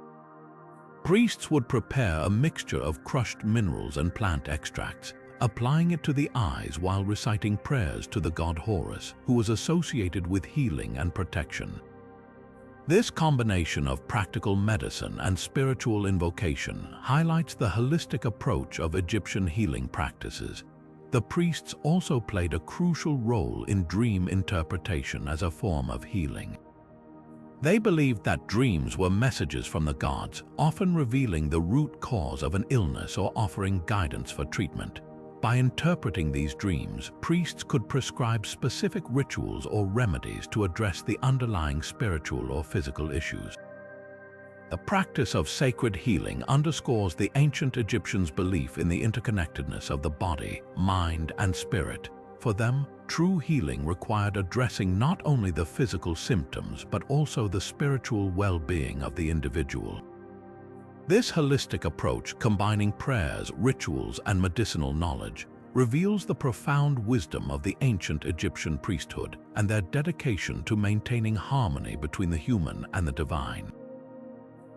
Priests would prepare a mixture of crushed minerals and plant extracts, applying it to the eyes while reciting prayers to the god Horus, who was associated with healing and protection. This combination of practical medicine and spiritual invocation highlights the holistic approach of Egyptian healing practices. The priests also played a crucial role in dream interpretation as a form of healing. They believed that dreams were messages from the gods, often revealing the root cause of an illness or offering guidance for treatment. By interpreting these dreams, priests could prescribe specific rituals or remedies to address the underlying spiritual or physical issues. The practice of sacred healing underscores the ancient Egyptians' belief in the interconnectedness of the body, mind, and spirit. For them, true healing required addressing not only the physical symptoms but also the spiritual well-being of the individual. This holistic approach, combining prayers, rituals, and medicinal knowledge, reveals the profound wisdom of the ancient Egyptian priesthood and their dedication to maintaining harmony between the human and the divine.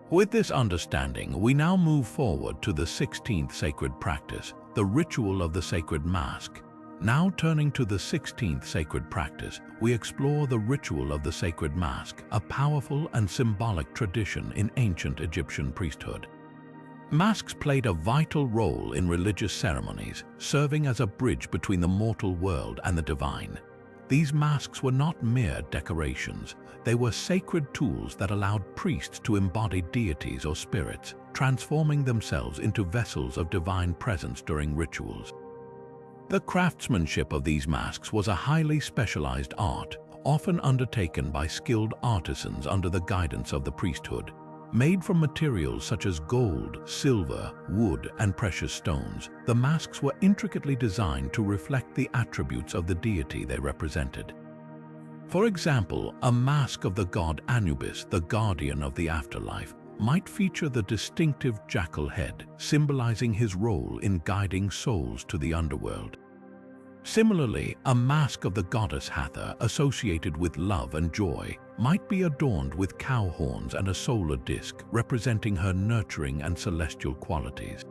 With this understanding, we now move forward to the 16th sacred practice, the ritual of the sacred mask. Now turning to the 16th sacred practice, we explore the ritual of the sacred mask, a powerful and symbolic tradition in ancient Egyptian priesthood. Masks played a vital role in religious ceremonies, serving as a bridge between the mortal world and the divine. These masks were not mere decorations. They were sacred tools that allowed priests to embody deities or spirits, transforming themselves into vessels of divine presence during rituals. The craftsmanship of these masks was a highly specialized art, often undertaken by skilled artisans under the guidance of the priesthood. Made from materials such as gold, silver, wood, and precious stones, the masks were intricately designed to reflect the attributes of the deity they represented. For example, a mask of the god Anubis, the guardian of the afterlife, might feature the distinctive jackal head, symbolizing his role in guiding souls to the underworld. Similarly, a mask of the goddess Hathor, associated with love and joy, might be adorned with cow horns and a solar disk, representing her nurturing and celestial qualities.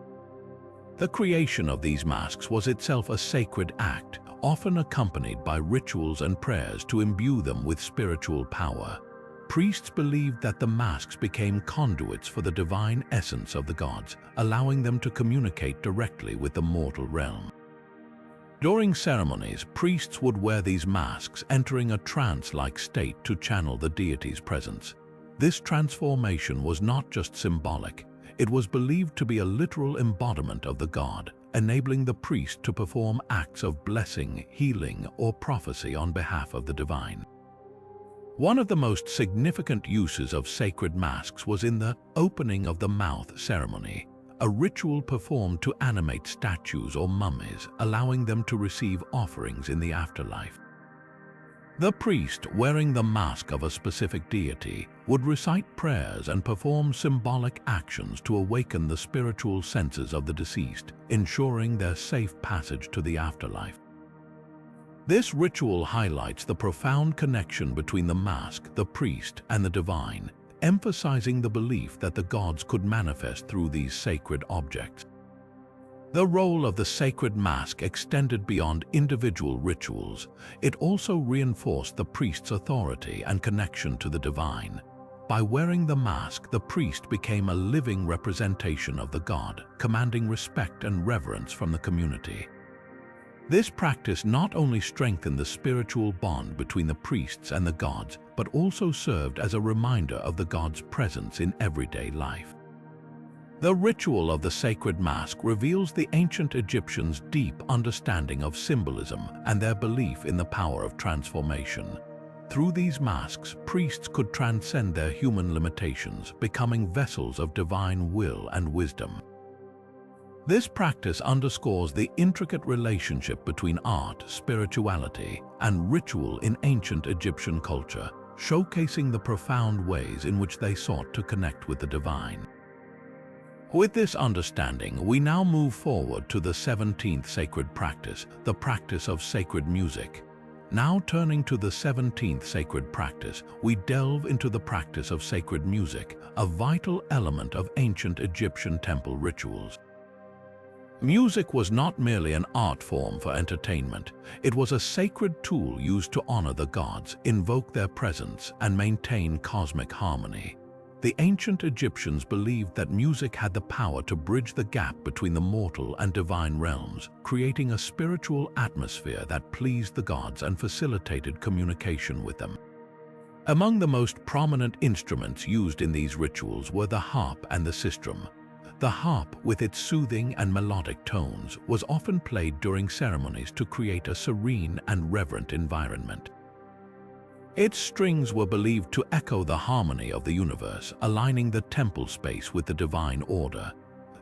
The creation of these masks was itself a sacred act, often accompanied by rituals and prayers to imbue them with spiritual power. Priests believed that the masks became conduits for the divine essence of the gods, allowing them to communicate directly with the mortal realm. During ceremonies, priests would wear these masks, entering a trance-like state to channel the deity's presence. This transformation was not just symbolic, it was believed to be a literal embodiment of the god, enabling the priest to perform acts of blessing, healing, or prophecy on behalf of the divine. One of the most significant uses of sacred masks was in the opening of the mouth ceremony, a ritual performed to animate statues or mummies, allowing them to receive offerings in the afterlife. The priest, wearing the mask of a specific deity, would recite prayers and perform symbolic actions to awaken the spiritual senses of the deceased, ensuring their safe passage to the afterlife. This ritual highlights the profound connection between the mask, the priest, and the divine, emphasizing the belief that the gods could manifest through these sacred objects. The role of the sacred mask extended beyond individual rituals. It also reinforced the priest's authority and connection to the divine. By wearing the mask, the priest became a living representation of the god, commanding respect and reverence from the community. This practice not only strengthened the spiritual bond between the priests and the gods, but also served as a reminder of the god's presence in everyday life. The ritual of the sacred mask reveals the ancient Egyptians' deep understanding of symbolism and their belief in the power of transformation. Through these masks, priests could transcend their human limitations, becoming vessels of divine will and wisdom. This practice underscores the intricate relationship between art, spirituality, and ritual in ancient Egyptian culture, showcasing the profound ways in which they sought to connect with the divine. With this understanding, we now move forward to the 17th sacred practice, the practice of sacred music. Now turning to the 17th sacred practice, we delve into the practice of sacred music, a vital element of ancient Egyptian temple rituals. Music was not merely an art form for entertainment. It was a sacred tool used to honor the gods, invoke their presence, and maintain cosmic harmony. The ancient Egyptians believed that music had the power to bridge the gap between the mortal and divine realms, creating a spiritual atmosphere that pleased the gods and facilitated communication with them. Among the most prominent instruments used in these rituals were the harp and the sistrum. The harp, with its soothing and melodic tones, was often played during ceremonies to create a serene and reverent environment. Its strings were believed to echo the harmony of the universe, aligning the temple space with the divine order.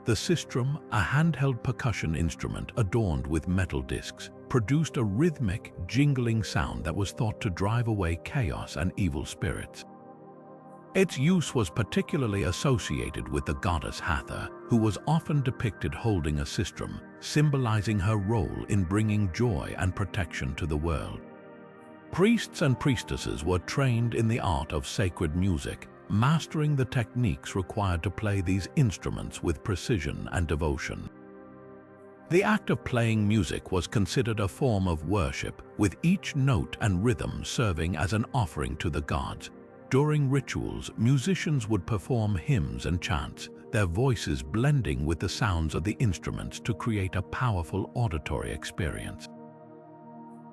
The sistrum, a handheld percussion instrument adorned with metal discs, produced a rhythmic, jingling sound that was thought to drive away chaos and evil spirits. Its use was particularly associated with the goddess Hathor, who was often depicted holding a sistrum, symbolizing her role in bringing joy and protection to the world. Priests and priestesses were trained in the art of sacred music, mastering the techniques required to play these instruments with precision and devotion. The act of playing music was considered a form of worship, with each note and rhythm serving as an offering to the gods. During rituals, musicians would perform hymns and chants, their voices blending with the sounds of the instruments to create a powerful auditory experience.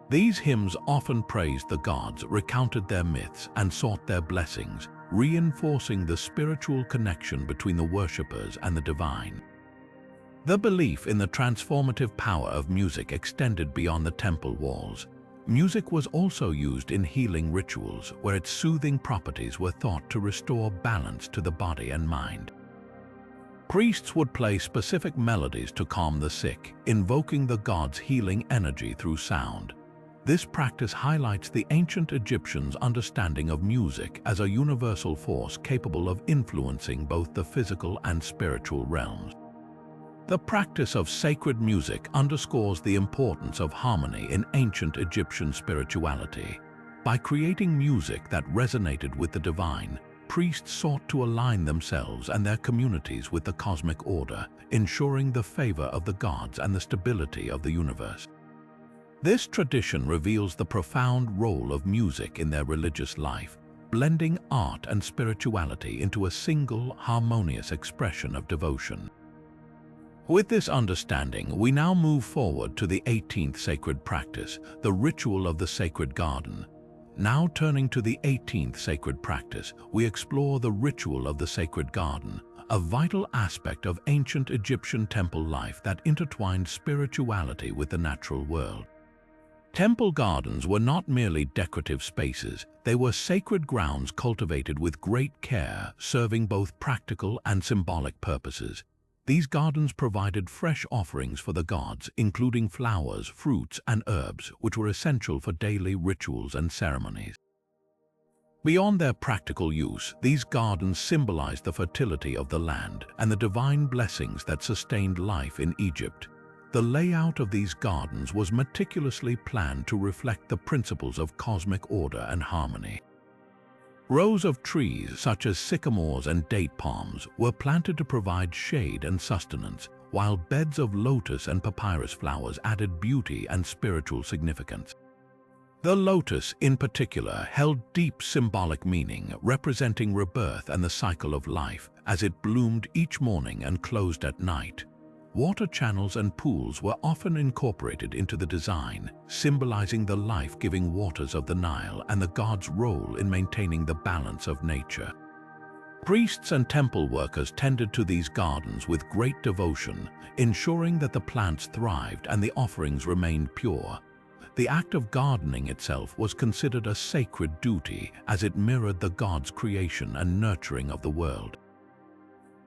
These hymns often praised the gods, recounted their myths, and sought their blessings, reinforcing the spiritual connection between the worshippers and the divine. The belief in the transformative power of music extended beyond the temple walls. Music was also used in healing rituals, where its soothing properties were thought to restore balance to the body and mind. Priests would play specific melodies to calm the sick, invoking the gods' healing energy through sound. This practice highlights the ancient Egyptians' understanding of music as a universal force capable of influencing both the physical and spiritual realms. The practice of sacred music underscores the importance of harmony in ancient Egyptian spirituality. By creating music that resonated with the divine, priests sought to align themselves and their communities with the cosmic order, ensuring the favor of the gods and the stability of the universe. This tradition reveals the profound role of music in their religious life, blending art and spirituality into a single, harmonious expression of devotion. With this understanding, we now move forward to the 18th sacred practice, the ritual of the sacred garden. Now turning to the 18th sacred practice, we explore the ritual of the sacred garden, a vital aspect of ancient Egyptian temple life that intertwined spirituality with the natural world. Temple gardens were not merely decorative spaces, they were sacred grounds cultivated with great care, serving both practical and symbolic purposes. These gardens provided fresh offerings for the gods, including flowers, fruits, and herbs, which were essential for daily rituals and ceremonies. Beyond their practical use, these gardens symbolized the fertility of the land and the divine blessings that sustained life in Egypt. The layout of these gardens was meticulously planned to reflect the principles of cosmic order and harmony. Rows of trees, such as sycamores and date palms, were planted to provide shade and sustenance, while beds of lotus and papyrus flowers added beauty and spiritual significance. The lotus, in particular, held deep symbolic meaning, representing rebirth and the cycle of life, as it bloomed each morning and closed at night. Water channels and pools were often incorporated into the design, symbolizing the life-giving waters of the Nile and the gods' role in maintaining the balance of nature. Priests and temple workers tended to these gardens with great devotion, ensuring that the plants thrived and the offerings remained pure. The act of gardening itself was considered a sacred duty, as it mirrored the gods' creation and nurturing of the world.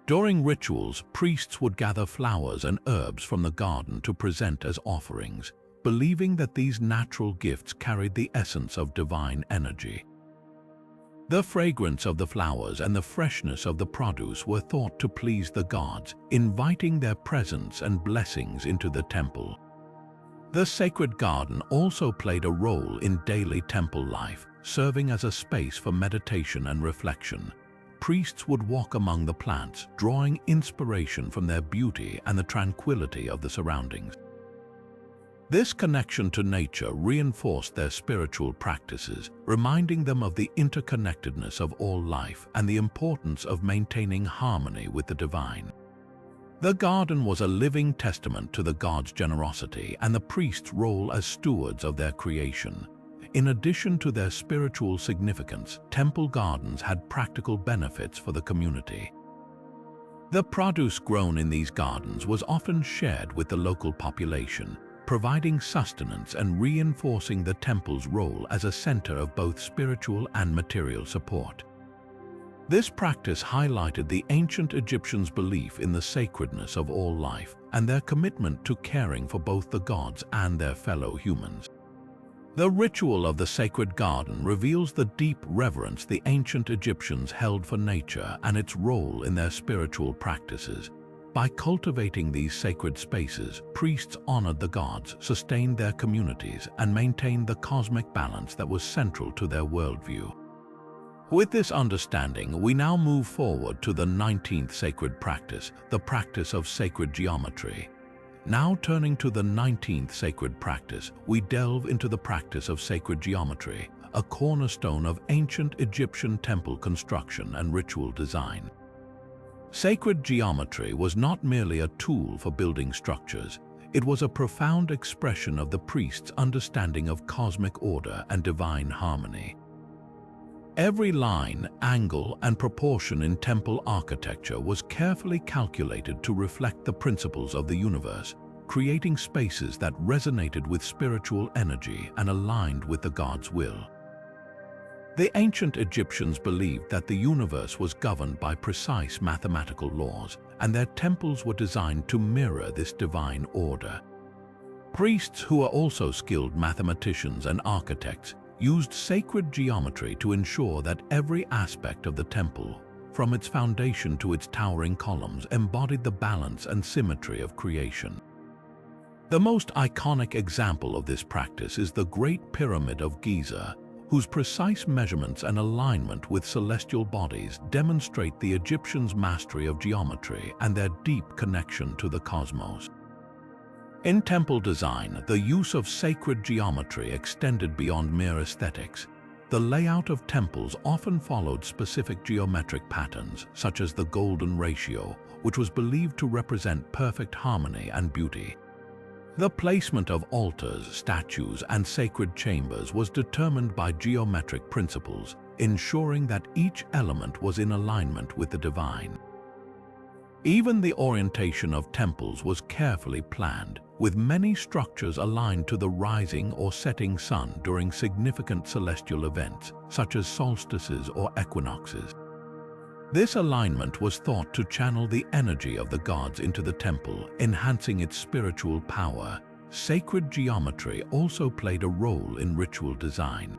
During rituals, priests would gather flowers and herbs from the garden to present as offerings, believing that these natural gifts carried the essence of divine energy. The fragrance of the flowers and the freshness of the produce were thought to please the gods, inviting their presence and blessings into the temple. The sacred garden also played a role in daily temple life, serving as a space for meditation and reflection. Priests would walk among the plants, drawing inspiration from their beauty and the tranquility of the surroundings. This connection to nature reinforced their spiritual practices, reminding them of the interconnectedness of all life and the importance of maintaining harmony with the divine. The garden was a living testament to the gods' generosity and the priests' role as stewards of their creation. In addition to their spiritual significance, temple gardens had practical benefits for the community. The produce grown in these gardens was often shared with the local population, providing sustenance and reinforcing the temple's role as a center of both spiritual and material support. This practice highlighted the ancient Egyptians' belief in the sacredness of all life and their commitment to caring for both the gods and their fellow humans. The ritual of the sacred garden reveals the deep reverence the ancient Egyptians held for nature and its role in their spiritual practices. By cultivating these sacred spaces, priests honored the gods, sustained their communities, and maintained the cosmic balance that was central to their worldview. With this understanding, we now move forward to the 19th sacred practice, the practice of sacred geometry. Now turning to the 19th sacred practice, we delve into the practice of sacred geometry, a cornerstone of ancient Egyptian temple construction and ritual design. Sacred geometry was not merely a tool for building structures, it was a profound expression of the priest's understanding of cosmic order and divine harmony. Every line, angle, and proportion in temple architecture was carefully calculated to reflect the principles of the universe, creating spaces that resonated with spiritual energy and aligned with the god's will. The ancient Egyptians believed that the universe was governed by precise mathematical laws, and their temples were designed to mirror this divine order. Priests, who are also skilled mathematicians and architects, used sacred geometry to ensure that every aspect of the temple, from its foundation to its towering columns, embodied the balance and symmetry of creation. The most iconic example of this practice is the Great Pyramid of Giza, whose precise measurements and alignment with celestial bodies demonstrate the Egyptians' mastery of geometry and their deep connection to the cosmos. In temple design, the use of sacred geometry extended beyond mere aesthetics. The layout of temples often followed specific geometric patterns, such as the golden ratio, which was believed to represent perfect harmony and beauty. The placement of altars, statues, and sacred chambers was determined by geometric principles, ensuring that each element was in alignment with the divine. Even the orientation of temples was carefully planned, with many structures aligned to the rising or setting sun during significant celestial events, such as solstices or equinoxes. This alignment was thought to channel the energy of the gods into the temple, enhancing its spiritual power. Sacred geometry also played a role in ritual design.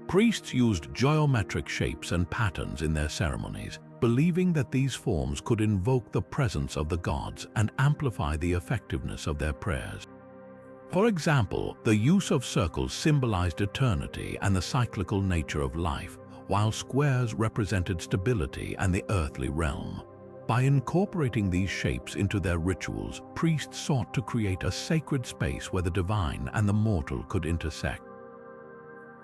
Priests used geometric shapes and patterns in their ceremonies, believing that these forms could invoke the presence of the gods and amplify the effectiveness of their prayers. For example, the use of circles symbolized eternity and the cyclical nature of life, while squares represented stability and the earthly realm. By incorporating these shapes into their rituals, priests sought to create a sacred space where the divine and the mortal could intersect.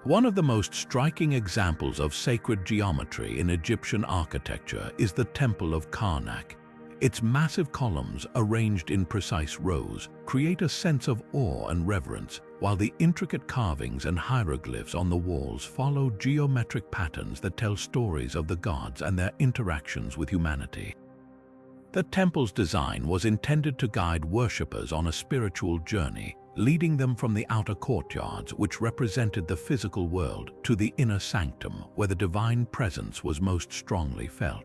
One of the most striking examples of sacred geometry in Egyptian architecture is the Temple of Karnak. Its massive columns, arranged in precise rows, create a sense of awe and reverence, while the intricate carvings and hieroglyphs on the walls follow geometric patterns that tell stories of the gods and their interactions with humanity. The temple's design was intended to guide worshippers on a spiritual journey, leading them from the outer courtyards, which represented the physical world, to the inner sanctum, where the divine presence was most strongly felt.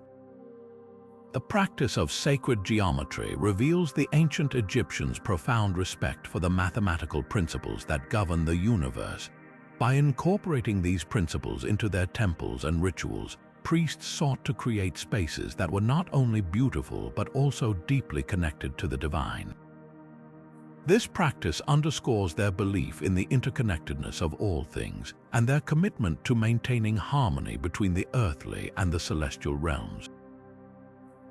The practice of sacred geometry reveals the ancient Egyptians' profound respect for the mathematical principles that govern the universe. By incorporating these principles into their temples and rituals, priests sought to create spaces that were not only beautiful but also deeply connected to the divine. This practice underscores their belief in the interconnectedness of all things and their commitment to maintaining harmony between the earthly and the celestial realms.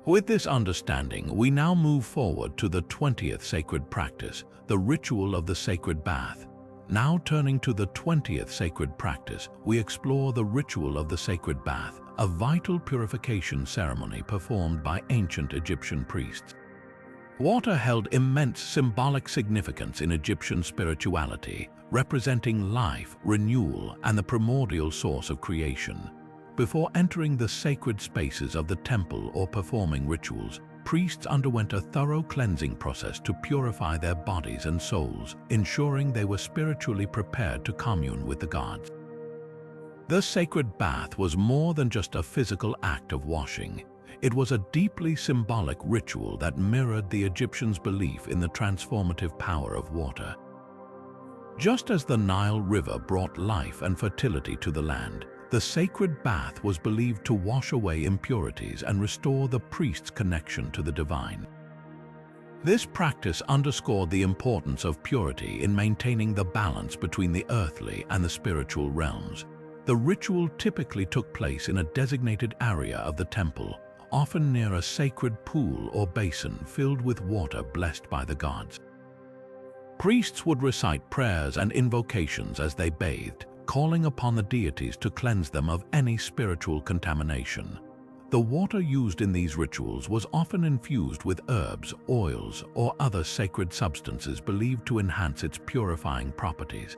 With this understanding, we now move forward to the 20th sacred practice, the ritual of the sacred bath. Now turning to the 20th sacred practice, we explore the ritual of the sacred bath, a vital purification ceremony performed by ancient Egyptian priests. Water held immense symbolic significance in Egyptian spirituality, representing life, renewal, and the primordial source of creation. Before entering the sacred spaces of the temple or performing rituals, priests underwent a thorough cleansing process to purify their bodies and souls, ensuring they were spiritually prepared to commune with the gods. The sacred bath was more than just a physical act of washing. It was a deeply symbolic ritual that mirrored the Egyptians' belief in the transformative power of water. Just as the Nile River brought life and fertility to the land, the sacred bath was believed to wash away impurities and restore the priest's connection to the divine. This practice underscored the importance of purity in maintaining the balance between the earthly and the spiritual realms. The ritual typically took place in a designated area of the temple, often near a sacred pool or basin filled with water blessed by the gods. Priests would recite prayers and invocations as they bathed, calling upon the deities to cleanse them of any spiritual contamination. The water used in these rituals was often infused with herbs, oils, or other sacred substances believed to enhance its purifying properties.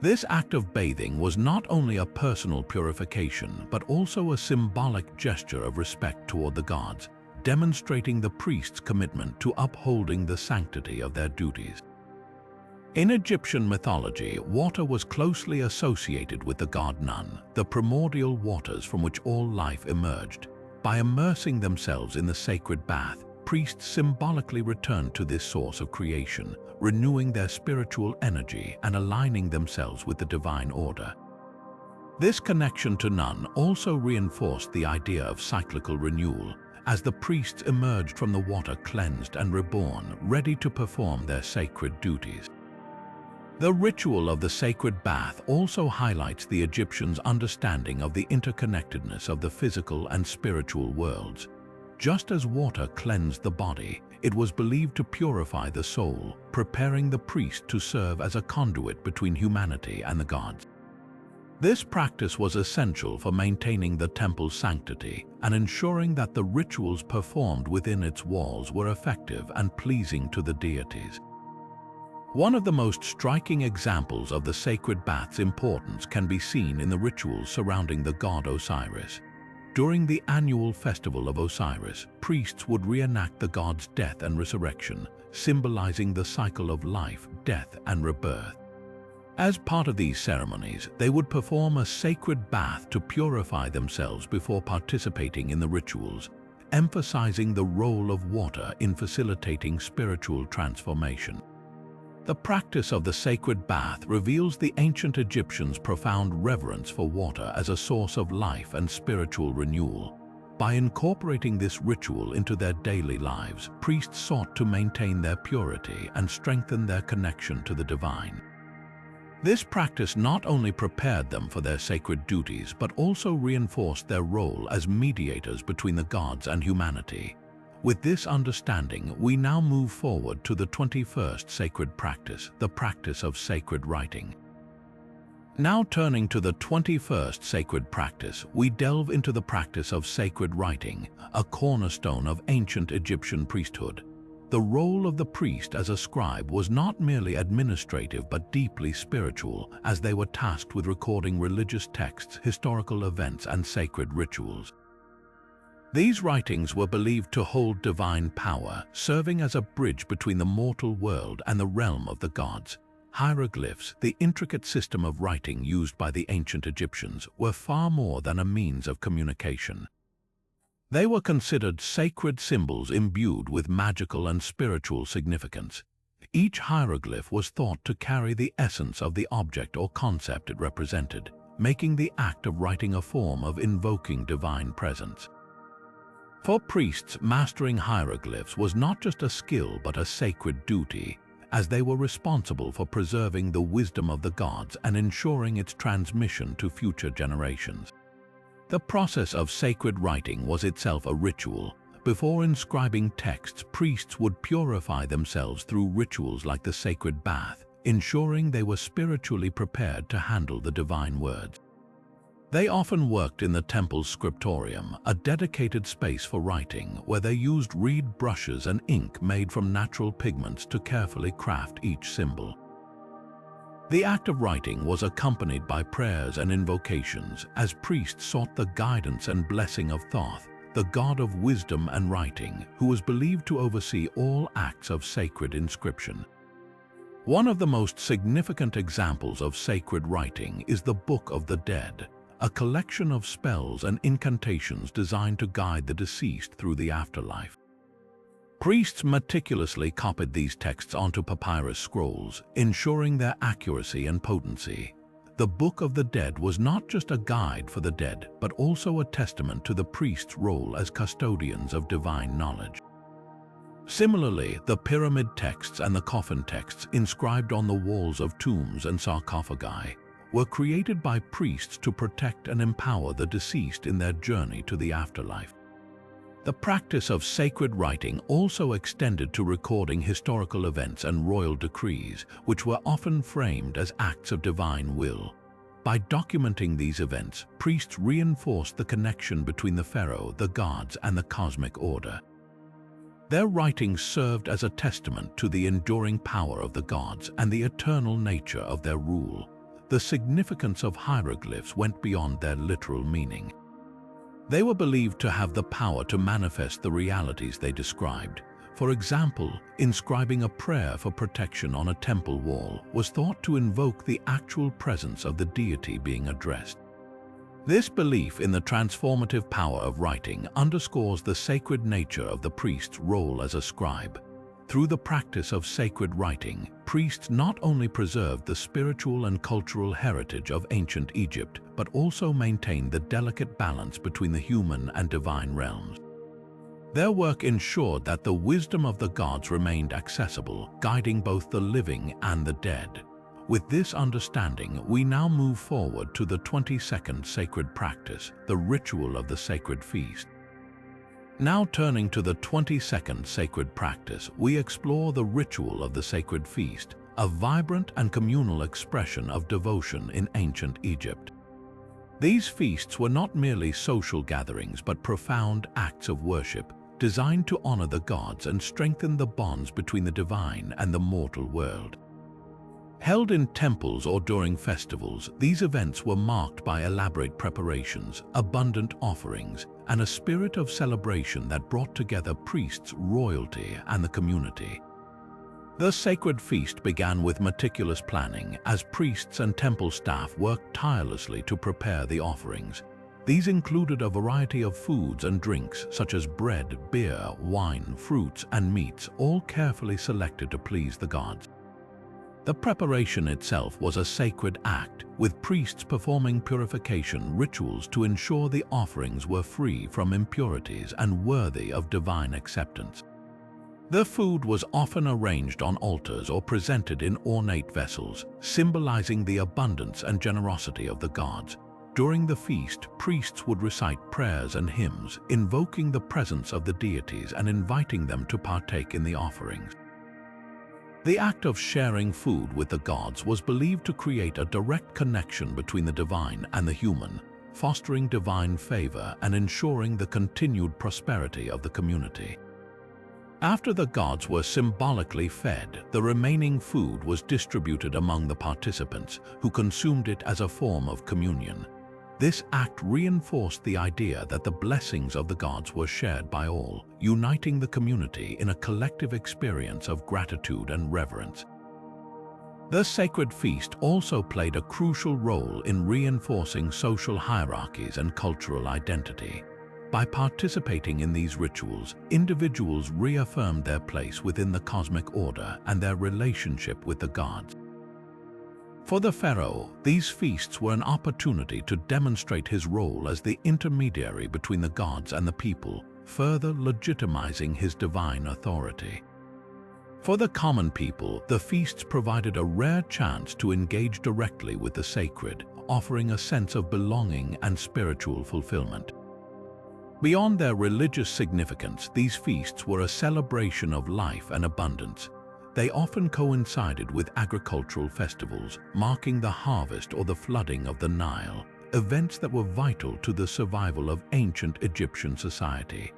This act of bathing was not only a personal purification, but also a symbolic gesture of respect toward the gods, demonstrating the priest's commitment to upholding the sanctity of their duties. In Egyptian mythology, water was closely associated with the god Nun, the primordial waters from which all life emerged. By immersing themselves in the sacred bath, priests symbolically returned to this source of creation, renewing their spiritual energy and aligning themselves with the divine order. This connection to Nun also reinforced the idea of cyclical renewal, as the priests emerged from the water cleansed and reborn, ready to perform their sacred duties. The ritual of the sacred bath also highlights the Egyptians' understanding of the interconnectedness of the physical and spiritual worlds. Just as water cleansed the body, it was believed to purify the soul, preparing the priest to serve as a conduit between humanity and the gods. This practice was essential for maintaining the temple's sanctity and ensuring that the rituals performed within its walls were effective and pleasing to the deities. One of the most striking examples of the sacred bath's importance can be seen in the rituals surrounding the god Osiris. During the annual festival of Osiris, priests would reenact the god's death and resurrection, symbolizing the cycle of life, death, and rebirth. As part of these ceremonies, they would perform a sacred bath to purify themselves before participating in the rituals, emphasizing the role of water in facilitating spiritual transformation. The practice of the sacred bath reveals the ancient Egyptians' profound reverence for water as a source of life and spiritual renewal. By incorporating this ritual into their daily lives, priests sought to maintain their purity and strengthen their connection to the divine. This practice not only prepared them for their sacred duties, but also reinforced their role as mediators between the gods and humanity. With this understanding, we now move forward to the 21st sacred practice, the practice of sacred writing. Now turning to the 21st sacred practice, we delve into the practice of sacred writing, a cornerstone of ancient Egyptian priesthood. The role of the priest as a scribe was not merely administrative but deeply spiritual, as they were tasked with recording religious texts, historical events, and sacred rituals. These writings were believed to hold divine power, serving as a bridge between the mortal world and the realm of the gods. Hieroglyphs, the intricate system of writing used by the ancient Egyptians, were far more than a means of communication. They were considered sacred symbols imbued with magical and spiritual significance. Each hieroglyph was thought to carry the essence of the object or concept it represented, making the act of writing a form of invoking divine presence. For priests, mastering hieroglyphs was not just a skill but a sacred duty, as they were responsible for preserving the wisdom of the gods and ensuring its transmission to future generations. The process of sacred writing was itself a ritual. Before inscribing texts, priests would purify themselves through rituals like the sacred bath, ensuring they were spiritually prepared to handle the divine words. They often worked in the temple's scriptorium, a dedicated space for writing, where they used reed brushes and ink made from natural pigments to carefully craft each symbol. The act of writing was accompanied by prayers and invocations, as priests sought the guidance and blessing of Thoth, the god of wisdom and writing, who was believed to oversee all acts of sacred inscription. One of the most significant examples of sacred writing is the Book of the Dead, a collection of spells and incantations designed to guide the deceased through the afterlife. Priests meticulously copied these texts onto papyrus scrolls, ensuring their accuracy and potency. The Book of the Dead was not just a guide for the dead, but also a testament to the priest's role as custodians of divine knowledge. Similarly, the pyramid texts and the coffin texts inscribed on the walls of tombs and sarcophagi were created by priests to protect and empower the deceased in their journey to the afterlife. The practice of sacred writing also extended to recording historical events and royal decrees, which were often framed as acts of divine will. By documenting these events, priests reinforced the connection between the pharaoh, the gods, and the cosmic order. Their writings served as a testament to the enduring power of the gods and the eternal nature of their rule. the significance of hieroglyphs went beyond their literal meaning. They were believed to have the power to manifest the realities they described. For example, inscribing a prayer for protection on a temple wall was thought to invoke the actual presence of the deity being addressed. This belief in the transformative power of writing underscores the sacred nature of the priest's role as a scribe. Through the practice of sacred writing, priests not only preserved the spiritual and cultural heritage of ancient Egypt, but also maintained the delicate balance between the human and divine realms. Their work ensured that the wisdom of the gods remained accessible, guiding both the living and the dead. With this understanding, we now move forward to the 22nd sacred practice, the ritual of the sacred feast. Now turning to the 22nd sacred practice, we explore the ritual of the sacred feast, a vibrant and communal expression of devotion in ancient Egypt. These feasts were not merely social gatherings but profound acts of worship, designed to honor the gods and strengthen the bonds between the divine and the mortal world. Held in temples or during festivals, these events were marked by elaborate preparations, abundant offerings, and a spirit of celebration that brought together priests, royalty, and the community. The sacred feast began with meticulous planning as priests and temple staff worked tirelessly to prepare the offerings. These included a variety of foods and drinks such as bread, beer, wine, fruits, and meats, all carefully selected to please the gods. The preparation itself was a sacred act, with priests performing purification rituals to ensure the offerings were free from impurities and worthy of divine acceptance. The food was often arranged on altars or presented in ornate vessels, symbolizing the abundance and generosity of the gods. During the feast, priests would recite prayers and hymns, invoking the presence of the deities and inviting them to partake in the offerings. The act of sharing food with the gods was believed to create a direct connection between the divine and the human, fostering divine favor and ensuring the continued prosperity of the community. After the gods were symbolically fed, the remaining food was distributed among the participants, who consumed it as a form of communion. This act reinforced the idea that the blessings of the gods were shared by all, uniting the community in a collective experience of gratitude and reverence. The sacred feast also played a crucial role in reinforcing social hierarchies and cultural identity. By participating in these rituals, individuals reaffirmed their place within the cosmic order and their relationship with the gods. For the pharaoh, these feasts were an opportunity to demonstrate his role as the intermediary between the gods and the people, further legitimizing his divine authority. For the common people, the feasts provided a rare chance to engage directly with the sacred, offering a sense of belonging and spiritual fulfillment. Beyond their religious significance, these feasts were a celebration of life and abundance. They often coincided with agricultural festivals, marking the harvest or the flooding of the Nile, events that were vital to the survival of ancient Egyptian society.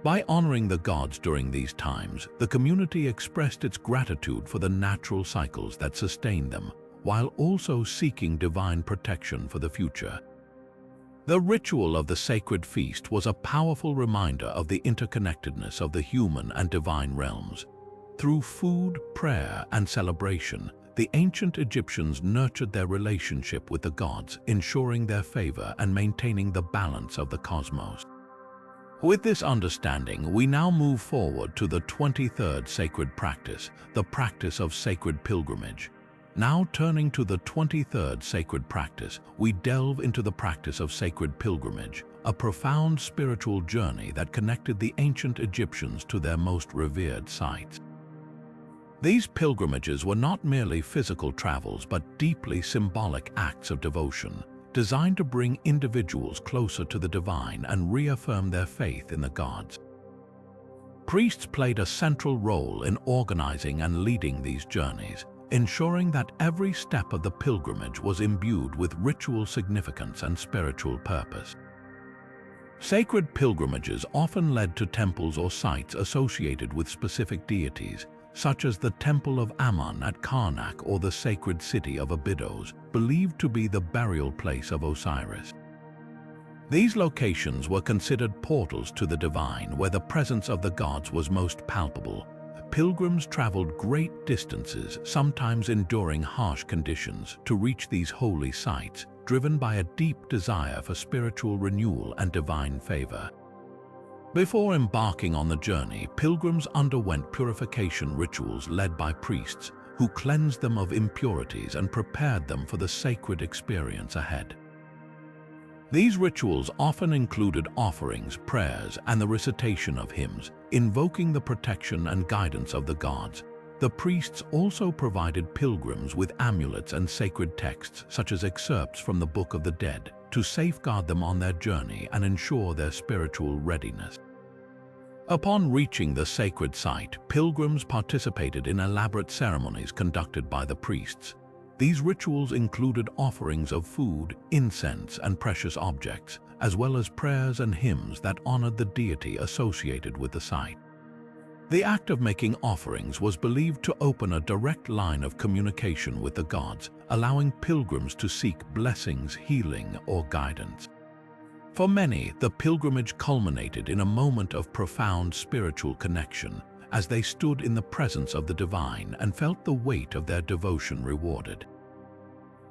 By honoring the gods during these times, the community expressed its gratitude for the natural cycles that sustained them, while also seeking divine protection for the future. The ritual of the sacred feast was a powerful reminder of the interconnectedness of the human and divine realms. Through food, prayer, and celebration, the ancient Egyptians nurtured their relationship with the gods, ensuring their favor and maintaining the balance of the cosmos. With this understanding, we now move forward to the 23rd sacred practice, the practice of sacred pilgrimage. Now turning to the 23rd sacred practice, we delve into the practice of sacred pilgrimage, a profound spiritual journey that connected the ancient Egyptians to their most revered sites. These pilgrimages were not merely physical travels but deeply symbolic acts of devotion, designed to bring individuals closer to the divine and reaffirm their faith in the gods. Priests played a central role in organizing and leading these journeys, ensuring that every step of the pilgrimage was imbued with ritual significance and spiritual purpose. Sacred pilgrimages often led to temples or sites associated with specific deities, such as the Temple of Ammon at Karnak or the sacred city of Abydos, believed to be the burial place of Osiris. These locations were considered portals to the divine, where the presence of the gods was most palpable. Pilgrims traveled great distances, sometimes enduring harsh conditions, to reach these holy sites, driven by a deep desire for spiritual renewal and divine favor. Before embarking on the journey, pilgrims underwent purification rituals led by priests, who cleansed them of impurities and prepared them for the sacred experience ahead. These rituals often included offerings, prayers, and the recitation of hymns, invoking the protection and guidance of the gods. The priests also provided pilgrims with amulets and sacred texts, such as excerpts from the Book of the Dead, to safeguard them on their journey and ensure their spiritual readiness. Upon reaching the sacred site, pilgrims participated in elaborate ceremonies conducted by the priests. These rituals included offerings of food, incense, and precious objects, as well as prayers and hymns that honored the deity associated with the site. The act of making offerings was believed to open a direct line of communication with the gods, allowing pilgrims to seek blessings, healing, or guidance. For many, the pilgrimage culminated in a moment of profound spiritual connection, as they stood in the presence of the divine and felt the weight of their devotion rewarded.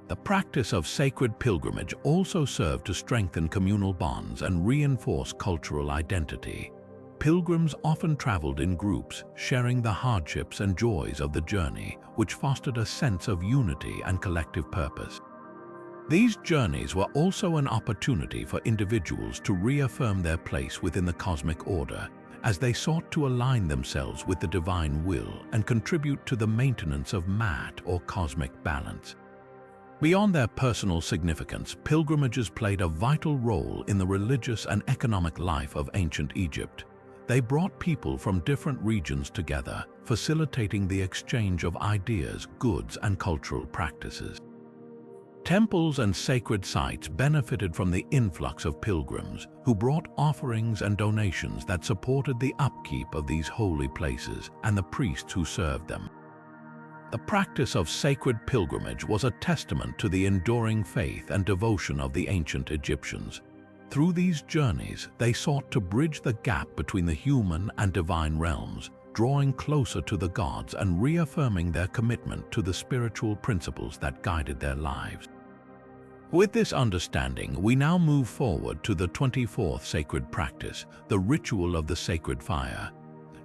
The practice of sacred pilgrimage also served to strengthen communal bonds and reinforce cultural identity. Pilgrims often traveled in groups, sharing the hardships and joys of the journey, which fostered a sense of unity and collective purpose. These journeys were also an opportunity for individuals to reaffirm their place within the cosmic order, as they sought to align themselves with the divine will and contribute to the maintenance of mat or cosmic balance. Beyond their personal significance, pilgrimages played a vital role in the religious and economic life of ancient Egypt. They brought people from different regions together, facilitating the exchange of ideas, goods, and cultural practices. Temples and sacred sites benefited from the influx of pilgrims, who brought offerings and donations that supported the upkeep of these holy places and the priests who served them. The practice of sacred pilgrimage was a testament to the enduring faith and devotion of the ancient Egyptians. Through these journeys, they sought to bridge the gap between the human and divine realms, drawing closer to the gods and reaffirming their commitment to the spiritual principles that guided their lives. With this understanding, we now move forward to the 24th sacred practice, the ritual of the sacred fire.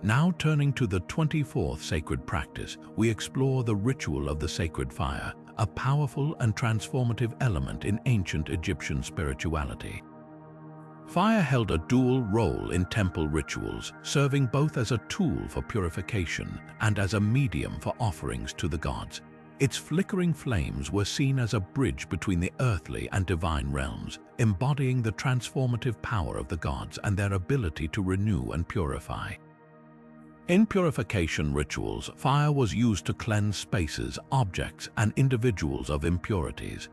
Now turning to the 24th sacred practice, we explore the ritual of the sacred fire, a powerful and transformative element in ancient Egyptian spirituality. Fire held a dual role in temple rituals, serving both as a tool for purification and as a medium for offerings to the gods. Its flickering flames were seen as a bridge between the earthly and divine realms, embodying the transformative power of the gods and their ability to renew and purify. In purification rituals, fire was used to cleanse spaces, objects, and individuals of impurities.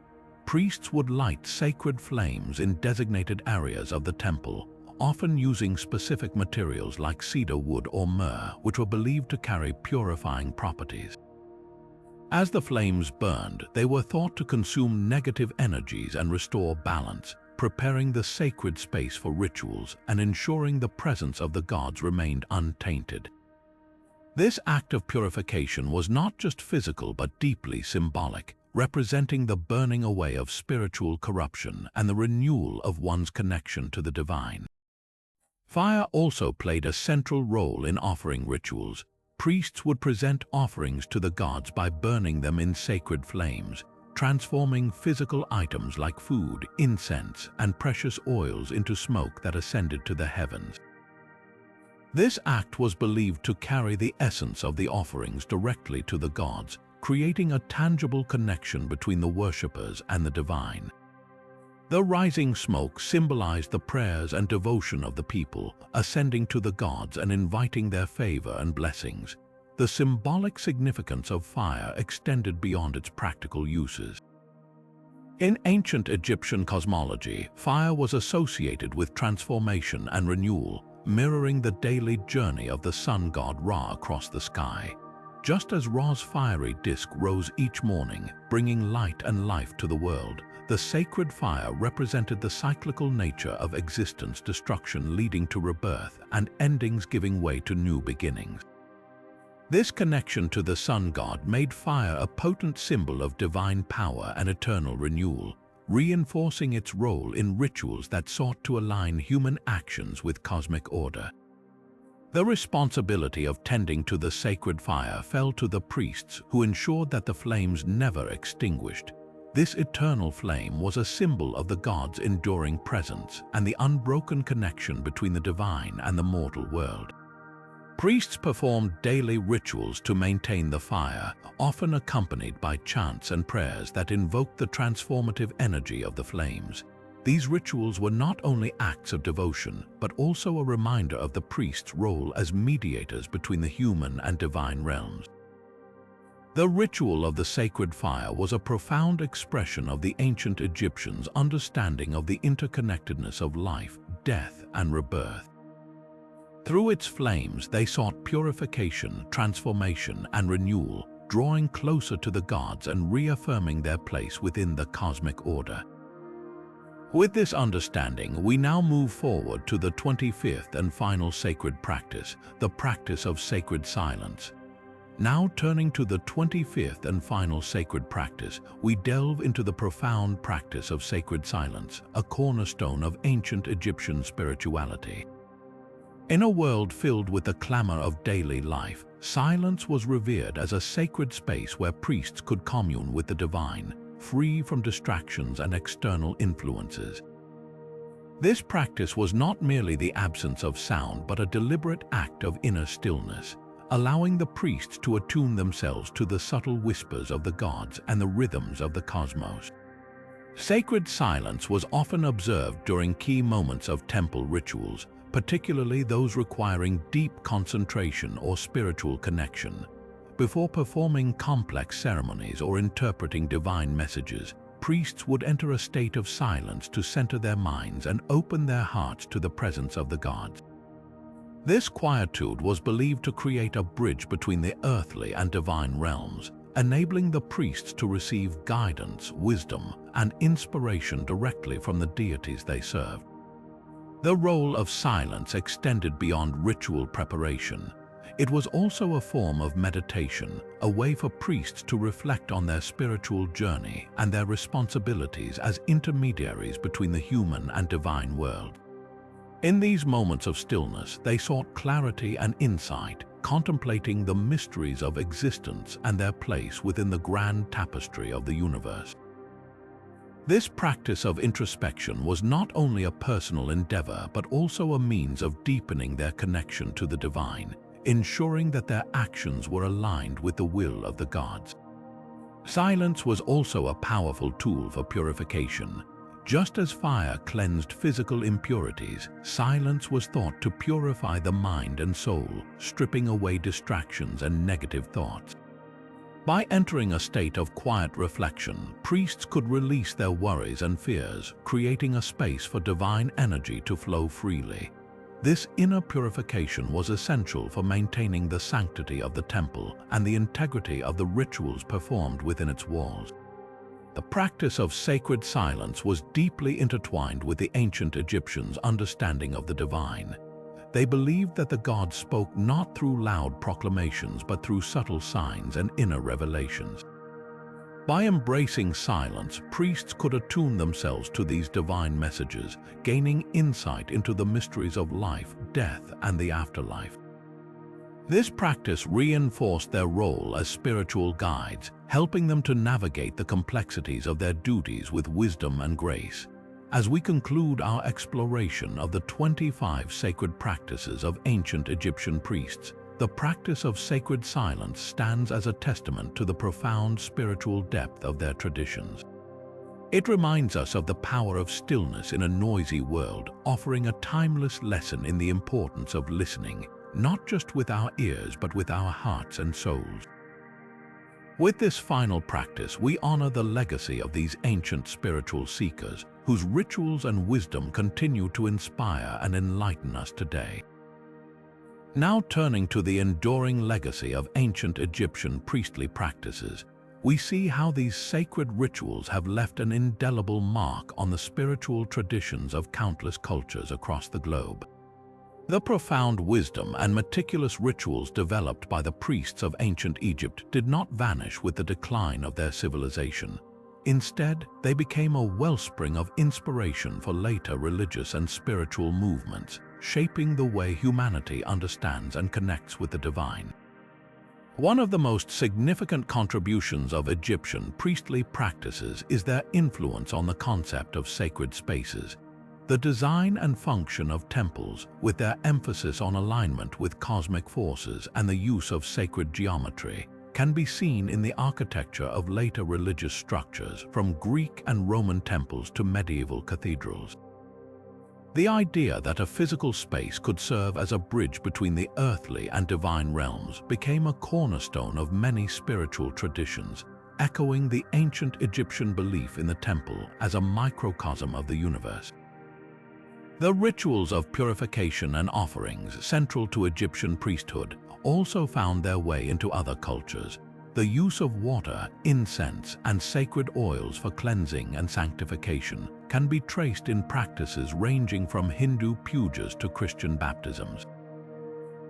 Priests would light sacred flames in designated areas of the temple, often using specific materials like cedar wood or myrrh, which were believed to carry purifying properties. As the flames burned, they were thought to consume negative energies and restore balance, preparing the sacred space for rituals and ensuring the presence of the gods remained untainted. This act of purification was not just physical but deeply symbolic, representing the burning away of spiritual corruption and the renewal of one's connection to the divine. Fire also played a central role in offering rituals. Priests would present offerings to the gods by burning them in sacred flames, transforming physical items like food, incense, and precious oils into smoke that ascended to the heavens. This act was believed to carry the essence of the offerings directly to the gods, creating a tangible connection between the worshippers and the divine. The rising smoke symbolized the prayers and devotion of the people, ascending to the gods and inviting their favor and blessings. The symbolic significance of fire extended beyond its practical uses. In ancient Egyptian cosmology, fire was associated with transformation and renewal, mirroring the daily journey of the sun god Ra across the sky. Just as Ra's fiery disk rose each morning, bringing light and life to the world, the sacred fire represented the cyclical nature of existence, destruction leading to rebirth, and endings giving way to new beginnings. This connection to the sun god made fire a potent symbol of divine power and eternal renewal, reinforcing its role in rituals that sought to align human actions with cosmic order. The responsibility of tending to the sacred fire fell to the priests, who ensured that the flames never extinguished. This eternal flame was a symbol of the gods' enduring presence and the unbroken connection between the divine and the mortal world. Priests performed daily rituals to maintain the fire, often accompanied by chants and prayers that invoked the transformative energy of the flames. These rituals were not only acts of devotion, but also a reminder of the priest's role as mediators between the human and divine realms. The ritual of the sacred fire was a profound expression of the ancient Egyptians' understanding of the interconnectedness of life, death, and rebirth. Through its flames, they sought purification, transformation, and renewal, drawing closer to the gods and reaffirming their place within the cosmic order. With this understanding, we now move forward to the 25th and final sacred practice, the practice of sacred silence. Now turning to the 25th and final sacred practice, we delve into the profound practice of sacred silence, a cornerstone of ancient Egyptian spirituality. In a world filled with the clamor of daily life, silence was revered as a sacred space where priests could commune with the divine, free from distractions and external influences. This practice was not merely the absence of sound, but a deliberate act of inner stillness, allowing the priests to attune themselves to the subtle whispers of the gods and the rhythms of the cosmos. Sacred silence was often observed during key moments of temple rituals, particularly those requiring deep concentration or spiritual connection. Before performing complex ceremonies or interpreting divine messages, priests would enter a state of silence to center their minds and open their hearts to the presence of the gods. This quietude was believed to create a bridge between the earthly and divine realms, enabling the priests to receive guidance, wisdom, and inspiration directly from the deities they served. The role of silence extended beyond ritual preparation. It was also a form of meditation, a way for priests to reflect on their spiritual journey and their responsibilities as intermediaries between the human and divine world. In these moments of stillness, they sought clarity and insight, contemplating the mysteries of existence and their place within the grand tapestry of the universe. This practice of introspection was not only a personal endeavor, but also a means of deepening their connection to the divine, ensuring that their actions were aligned with the will of the gods. Silence was also a powerful tool for purification. Just as fire cleansed physical impurities, silence was thought to purify the mind and soul, stripping away distractions and negative thoughts. By entering a state of quiet reflection, priests could release their worries and fears, creating a space for divine energy to flow freely. This inner purification was essential for maintaining the sanctity of the temple and the integrity of the rituals performed within its walls. The practice of sacred silence was deeply intertwined with the ancient Egyptians' understanding of the divine. They believed that the gods spoke not through loud proclamations but through subtle signs and inner revelations. By embracing silence, priests could attune themselves to these divine messages, gaining insight into the mysteries of life, death, and the afterlife. This practice reinforced their role as spiritual guides, helping them to navigate the complexities of their duties with wisdom and grace. As we conclude our exploration of the 25 sacred practices of ancient Egyptian priests, the practice of sacred silence stands as a testament to the profound spiritual depth of their traditions. It reminds us of the power of stillness in a noisy world, offering a timeless lesson in the importance of listening, not just with our ears but with our hearts and souls. With this final practice, we honor the legacy of these ancient spiritual seekers, whose rituals and wisdom continue to inspire and enlighten us today. Now turning to the enduring legacy of ancient Egyptian priestly practices, we see how these sacred rituals have left an indelible mark on the spiritual traditions of countless cultures across the globe. The profound wisdom and meticulous rituals developed by the priests of ancient Egypt did not vanish with the decline of their civilization. Instead, they became a wellspring of inspiration for later religious and spiritual movements, shaping the way humanity understands and connects with the divine. One of the most significant contributions of Egyptian priestly practices is their influence on the concept of sacred spaces. The design and function of temples, with their emphasis on alignment with cosmic forces and the use of sacred geometry, can be seen in the architecture of later religious structures, from Greek and Roman temples to medieval cathedrals. The idea that a physical space could serve as a bridge between the earthly and divine realms became a cornerstone of many spiritual traditions, echoing the ancient Egyptian belief in the temple as a microcosm of the universe. The rituals of purification and offerings central to Egyptian priesthood also found their way into other cultures. The use of water, incense, and sacred oils for cleansing and sanctification can be traced in practices ranging from Hindu pujas to Christian baptisms.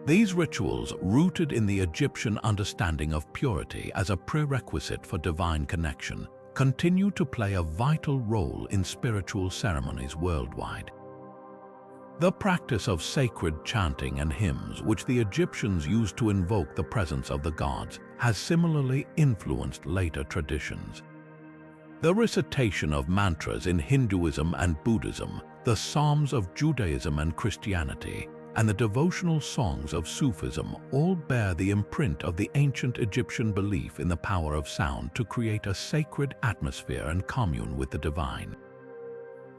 These rituals, rooted in the Egyptian understanding of purity as a prerequisite for divine connection, continue to play a vital role in spiritual ceremonies worldwide. The practice of sacred chanting and hymns, which the Egyptians used to invoke the presence of the gods, has similarly influenced later traditions. The recitation of mantras in Hinduism and Buddhism, the Psalms of Judaism and Christianity, and the devotional songs of Sufism all bear the imprint of the ancient Egyptian belief in the power of sound to create a sacred atmosphere and commune with the divine.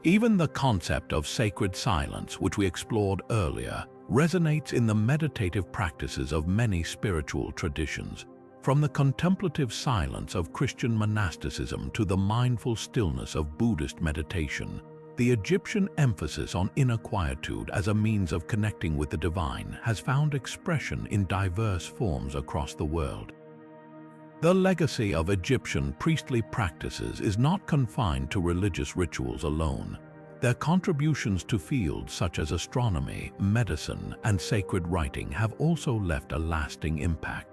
Even the concept of sacred silence, which we explored earlier, resonates in the meditative practices of many spiritual traditions. From the contemplative silence of Christian monasticism to the mindful stillness of Buddhist meditation, the Egyptian emphasis on inner quietude as a means of connecting with the divine has found expression in diverse forms across the world. The legacy of Egyptian priestly practices is not confined to religious rituals alone. Their contributions to fields such as astronomy, medicine, and sacred writing have also left a lasting impact.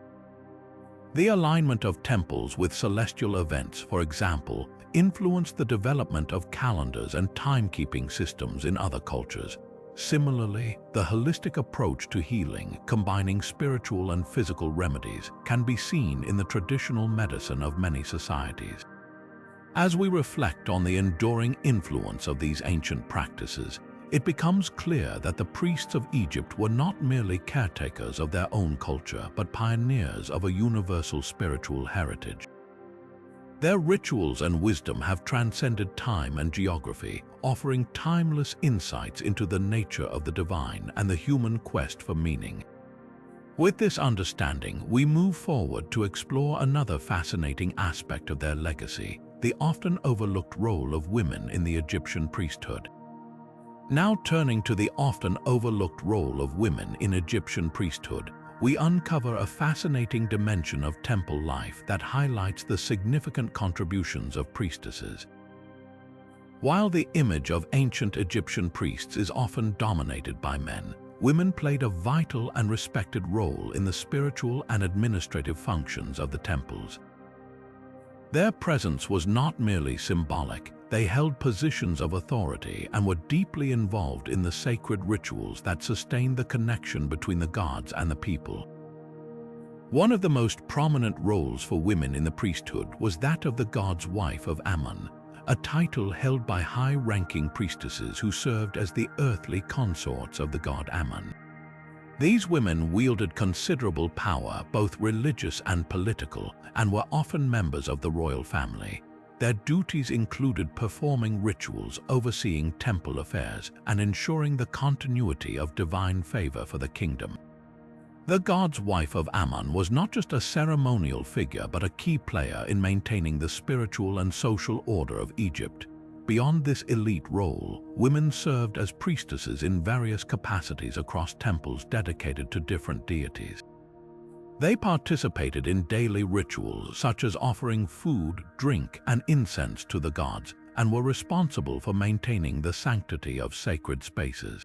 The alignment of temples with celestial events, for example, influenced the development of calendars and timekeeping systems in other cultures. Similarly, the holistic approach to healing, combining spiritual and physical remedies, can be seen in the traditional medicine of many societies. As we reflect on the enduring influence of these ancient practices, it becomes clear that the priests of Egypt were not merely caretakers of their own culture, but pioneers of a universal spiritual heritage. Their rituals and wisdom have transcended time and geography, offering timeless insights into the nature of the divine and the human quest for meaning. With this understanding, we move forward to explore another fascinating aspect of their legacy, the often overlooked role of women in the Egyptian priesthood. Now turning to the often overlooked role of women in Egyptian priesthood, we uncover a fascinating dimension of temple life that highlights the significant contributions of priestesses. While the image of ancient Egyptian priests is often dominated by men, women played a vital and respected role in the spiritual and administrative functions of the temples. Their presence was not merely symbolic. They held positions of authority and were deeply involved in the sacred rituals that sustained the connection between the gods and the people. One of the most prominent roles for women in the priesthood was that of the god's wife of Ammon, a title held by high-ranking priestesses who served as the earthly consorts of the god Ammon. These women wielded considerable power, both religious and political, and were often members of the royal family. Their duties included performing rituals, overseeing temple affairs, and ensuring the continuity of divine favor for the kingdom. The god's wife of Ammon was not just a ceremonial figure but a key player in maintaining the spiritual and social order of Egypt. Beyond this elite role, women served as priestesses in various capacities across temples dedicated to different deities. They participated in daily rituals such as offering food, drink, and incense to the gods, and were responsible for maintaining the sanctity of sacred spaces.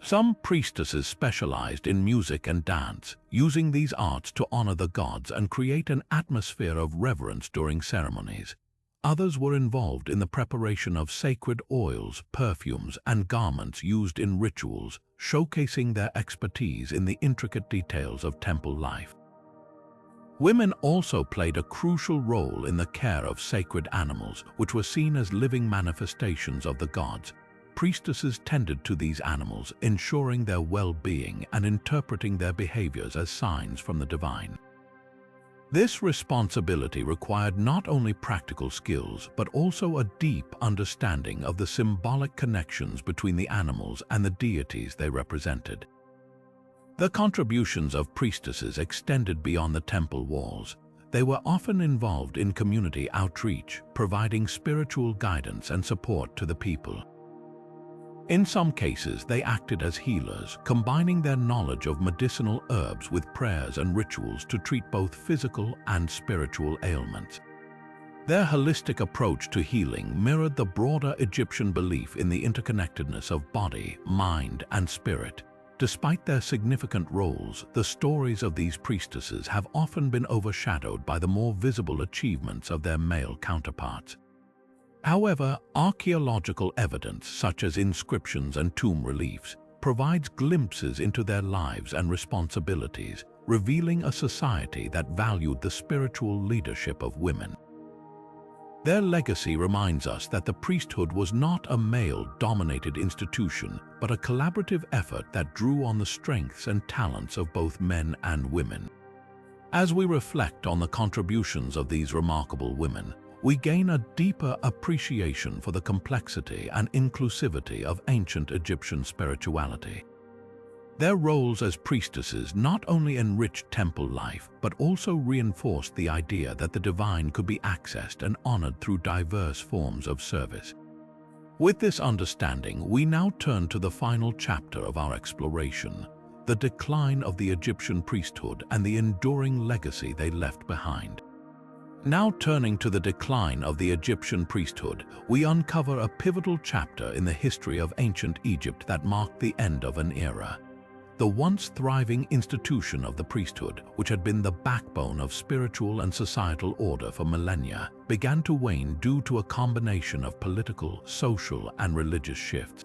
Some priestesses specialized in music and dance, using these arts to honor the gods and create an atmosphere of reverence during ceremonies. Others were involved in the preparation of sacred oils, perfumes, and garments used in rituals, showcasing their expertise in the intricate details of temple life. Women also played a crucial role in the care of sacred animals, which were seen as living manifestations of the gods. Priestesses tended to these animals, ensuring their well-being and interpreting their behaviors as signs from the divine. This responsibility required not only practical skills, but also a deep understanding of the symbolic connections between the animals and the deities they represented. The contributions of priestesses extended beyond the temple walls. They were often involved in community outreach, providing spiritual guidance and support to the people. In some cases, they acted as healers, combining their knowledge of medicinal herbs with prayers and rituals to treat both physical and spiritual ailments. Their holistic approach to healing mirrored the broader Egyptian belief in the interconnectedness of body, mind, and spirit. Despite their significant roles, the stories of these priestesses have often been overshadowed by the more visible achievements of their male counterparts. However, archaeological evidence, such as inscriptions and tomb reliefs, provides glimpses into their lives and responsibilities, revealing a society that valued the spiritual leadership of women. Their legacy reminds us that the priesthood was not a male-dominated institution, but a collaborative effort that drew on the strengths and talents of both men and women. As we reflect on the contributions of these remarkable women, we gain a deeper appreciation for the complexity and inclusivity of ancient Egyptian spirituality. Their roles as priestesses not only enriched temple life, but also reinforced the idea that the divine could be accessed and honored through diverse forms of service. With this understanding, we now turn to the final chapter of our exploration, the decline of the Egyptian priesthood and the enduring legacy they left behind. Now turning to the decline of the Egyptian priesthood, we uncover a pivotal chapter in the history of ancient Egypt that marked the end of an era. The once thriving institution of the priesthood, which had been the backbone of spiritual and societal order for millennia, began to wane due to a combination of political, social, and religious shifts.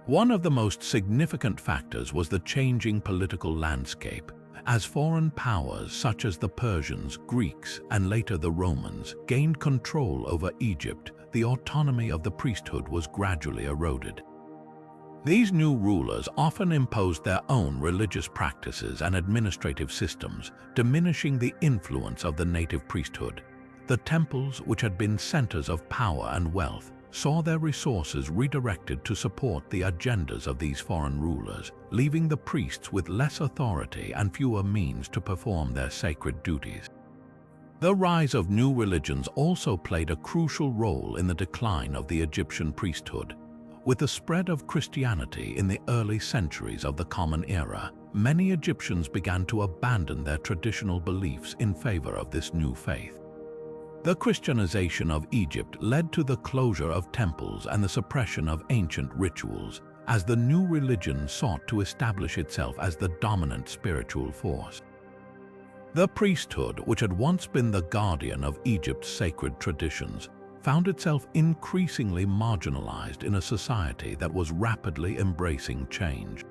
One of the most significant factors was the changing political landscape. As foreign powers such as the Persians, Greeks, and later the Romans gained control over Egypt, the autonomy of the priesthood was gradually eroded. These new rulers often imposed their own religious practices and administrative systems, diminishing the influence of the native priesthood. The temples, which had been centers of power and wealth, saw their resources redirected to support the agendas of these foreign rulers, leaving the priests with less authority and fewer means to perform their sacred duties. The rise of new religions also played a crucial role in the decline of the Egyptian priesthood. With the spread of Christianity in the early centuries of the Common Era, many Egyptians began to abandon their traditional beliefs in favor of this new faith. The Christianization of Egypt led to the closure of temples and the suppression of ancient rituals, as the new religion sought to establish itself as the dominant spiritual force. The priesthood, which had once been the guardian of Egypt's sacred traditions, found itself increasingly marginalized in a society that was rapidly embracing change.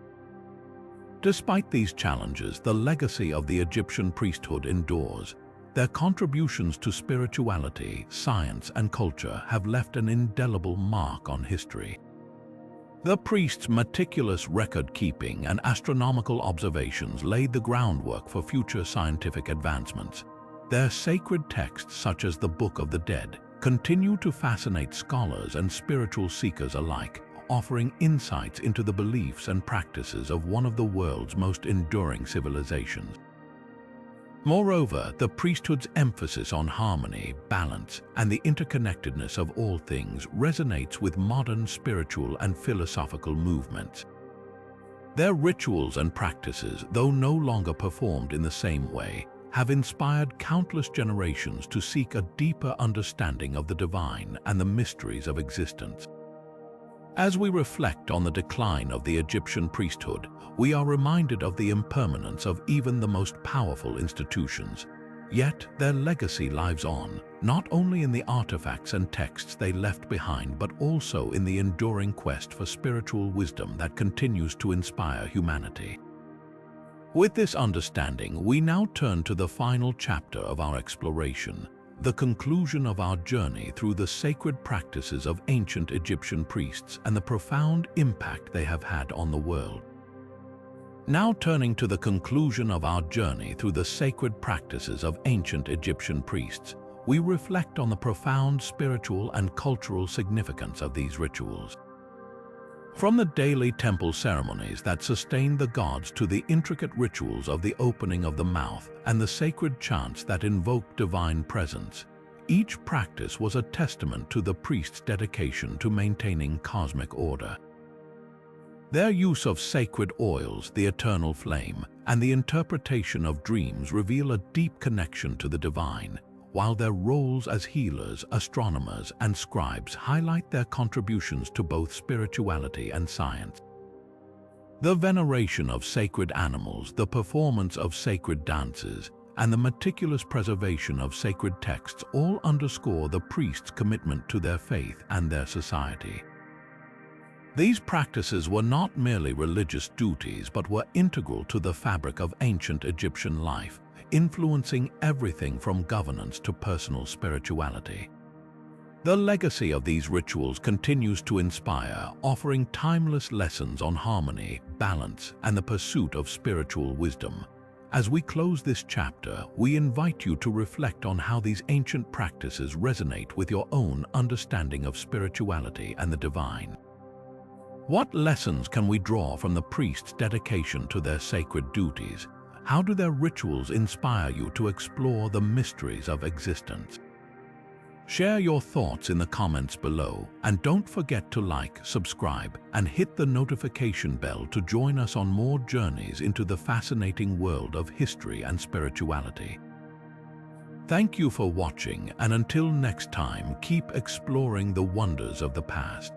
Despite these challenges, the legacy of the Egyptian priesthood endures. Their contributions to spirituality, science, and culture have left an indelible mark on history. The priests' meticulous record-keeping and astronomical observations laid the groundwork for future scientific advancements. Their sacred texts, such as the Book of the Dead, continue to fascinate scholars and spiritual seekers alike, offering insights into the beliefs and practices of one of the world's most enduring civilizations. Moreover, the priesthood's emphasis on harmony, balance, and the interconnectedness of all things resonates with modern spiritual and philosophical movements. Their rituals and practices, though no longer performed in the same way, have inspired countless generations to seek a deeper understanding of the divine and the mysteries of existence. As we reflect on the decline of the Egyptian priesthood, we are reminded of the impermanence of even the most powerful institutions. Yet their legacy lives on, not only in the artifacts and texts they left behind, but also in the enduring quest for spiritual wisdom that continues to inspire humanity. With this understanding, we now turn to the final chapter of our exploration, the conclusion of our journey through the sacred practices of ancient Egyptian priests and the profound impact they have had on the world. Now turning to the conclusion of our journey through the sacred practices of ancient Egyptian priests, we reflect on the profound spiritual and cultural significance of these rituals. From the daily temple ceremonies that sustained the gods to the intricate rituals of the opening of the mouth and the sacred chants that invoked divine presence, each practice was a testament to the priest's dedication to maintaining cosmic order. Their use of sacred oils, the eternal flame, and the interpretation of dreams reveal a deep connection to the divine, while their roles as healers, astronomers, and scribes highlight their contributions to both spirituality and science. The veneration of sacred animals, the performance of sacred dances, and the meticulous preservation of sacred texts all underscore the priest's commitment to their faith and their society. These practices were not merely religious duties but were integral to the fabric of ancient Egyptian life, influencing everything from governance to personal spirituality. The legacy of these rituals continues to inspire, offering timeless lessons on harmony, balance, and the pursuit of spiritual wisdom. As we close this chapter, we invite you to reflect on how these ancient practices resonate with your own understanding of spirituality and the divine. What lessons can we draw from the priest's dedication to their sacred duties? How do their rituals inspire you to explore the mysteries of existence? Share your thoughts in the comments below, and don't forget to like, subscribe, and hit the notification bell to join us on more journeys into the fascinating world of history and spirituality. Thank you for watching, and until next time, keep exploring the wonders of the past.